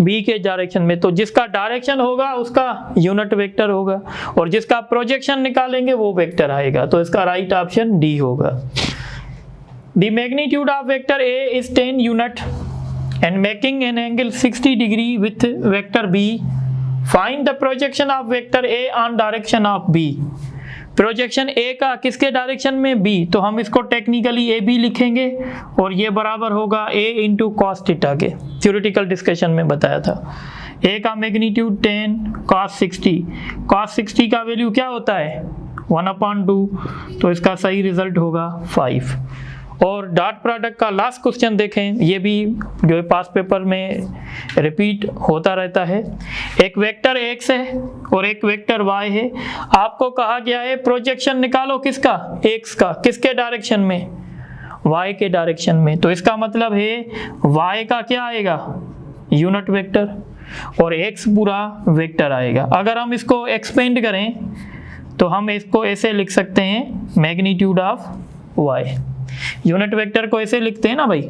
बी के डायरेक्शन में, तो जिसका डायरेक्शन होगा उसका यूनिट वेक्टर होगा, और जिसका प्रोजेक्शन निकालेंगे वो वेक्टर आएगा, तो इसका राइट ऑप्शन डी होगा। The magnitude of vector A is 10 unit and making an angle 60 degree with vector B. Find the projection of vector A on direction of B. Projection A का किसके direction में B, तो हम इसको technically A B लिखेंगे, और ये बराबर होगा ए इंटू कॉस थीटा के। थ्योरेटिकल डिस्कशन में बताया था ए का मैग्नीट्यूड 10 कॉस 60, कॉस 60 का वैल्यू क्या होता है 1/2, तो इसका सही रिजल्ट होगा 5। और डॉट प्रोडक्ट का लास्ट क्वेश्चन देखें, ये भी जो पास पेपर में रिपीट होता रहता है। एक वेक्टर x है और एक वेक्टर y है, आपको कहा गया है प्रोजेक्शन निकालो किसका x का, किसके डायरेक्शन में y के डायरेक्शन में, तो इसका मतलब है y का क्या आएगा यूनिट वेक्टर और x पूरा वेक्टर आएगा। अगर हम इसको एक्सपेंड करें तो हम इसको ऐसे लिख सकते हैं magnitude of y। Unit vector को ऐसे लिखते हैं ना भाई,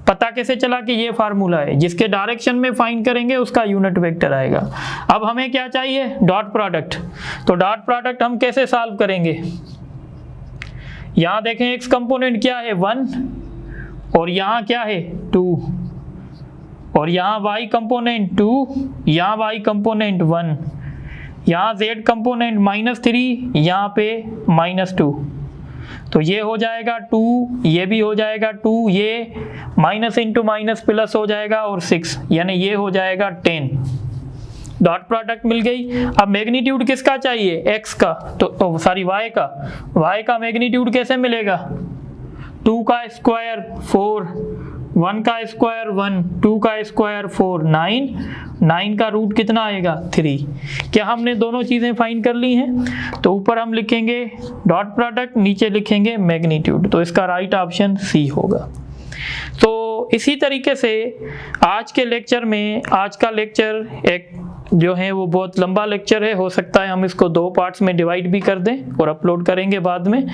पता कैसे चला कि ये फार्मूला है, जिसके डायरेक्शन में फाइंड करेंगे उसका यूनिट वेक्टर आएगा। अब हमें क्या चाहिए डॉट प्रोडक्ट, तो डॉट प्रोडक्ट हम कैसे सॉल्व करेंगे, यहां देखें x कंपोनेंट क्या है 1 और यहां क्या है 2, और यहां y कंपोनेंट 2, यहां y कंपोनेंट 1, यहां z कंपोनेंट -3, यहां पे -2, तो ये हो जाएगा 2, ये भी हो जाएगा 2, ये माइनस इंटू माइनस प्लस हो जाएगा और 6, यानी ये हो जाएगा 10। डॉट प्रोडक्ट मिल गई। अब मैग्नीट्यूड किसका चाहिए x का, तो सॉरी y का मैग्नीट्यूड कैसे मिलेगा 2 का स्क्वायर 4, 1 का स्क्वायर 1, 2 का स्क्वायर 4, 9 का रूट कितना आएगा 3। क्या हमने दोनों चीज़ें फाइंड कर ली हैं, तो ऊपर हम लिखेंगे डॉट प्रोडक्ट, नीचे लिखेंगे मैग्नीट्यूड, तो इसका राइट ऑप्शन सी होगा। तो इसी तरीके से आज के लेक्चर में, आज का लेक्चर एक जो है वो बहुत लंबा लेक्चर है, हो सकता है हम इसको 2 पार्ट्स में डिवाइड भी कर दें और अपलोड करेंगे बाद में।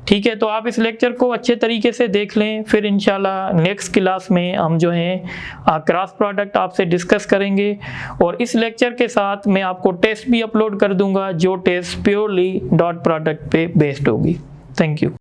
ठीक है, तो आप इस लेक्चर को अच्छे तरीके से देख लें, फिर इंशाल्लाह नेक्स्ट क्लास में हम जो है क्रॉस प्रोडक्ट आपसे डिस्कस करेंगे, और इस लेक्चर के साथ मैं आपको टेस्ट भी अपलोड कर दूंगा जो टेस्ट प्योरली डॉट प्रोडक्ट पे बेस्ड होगी। Thank you.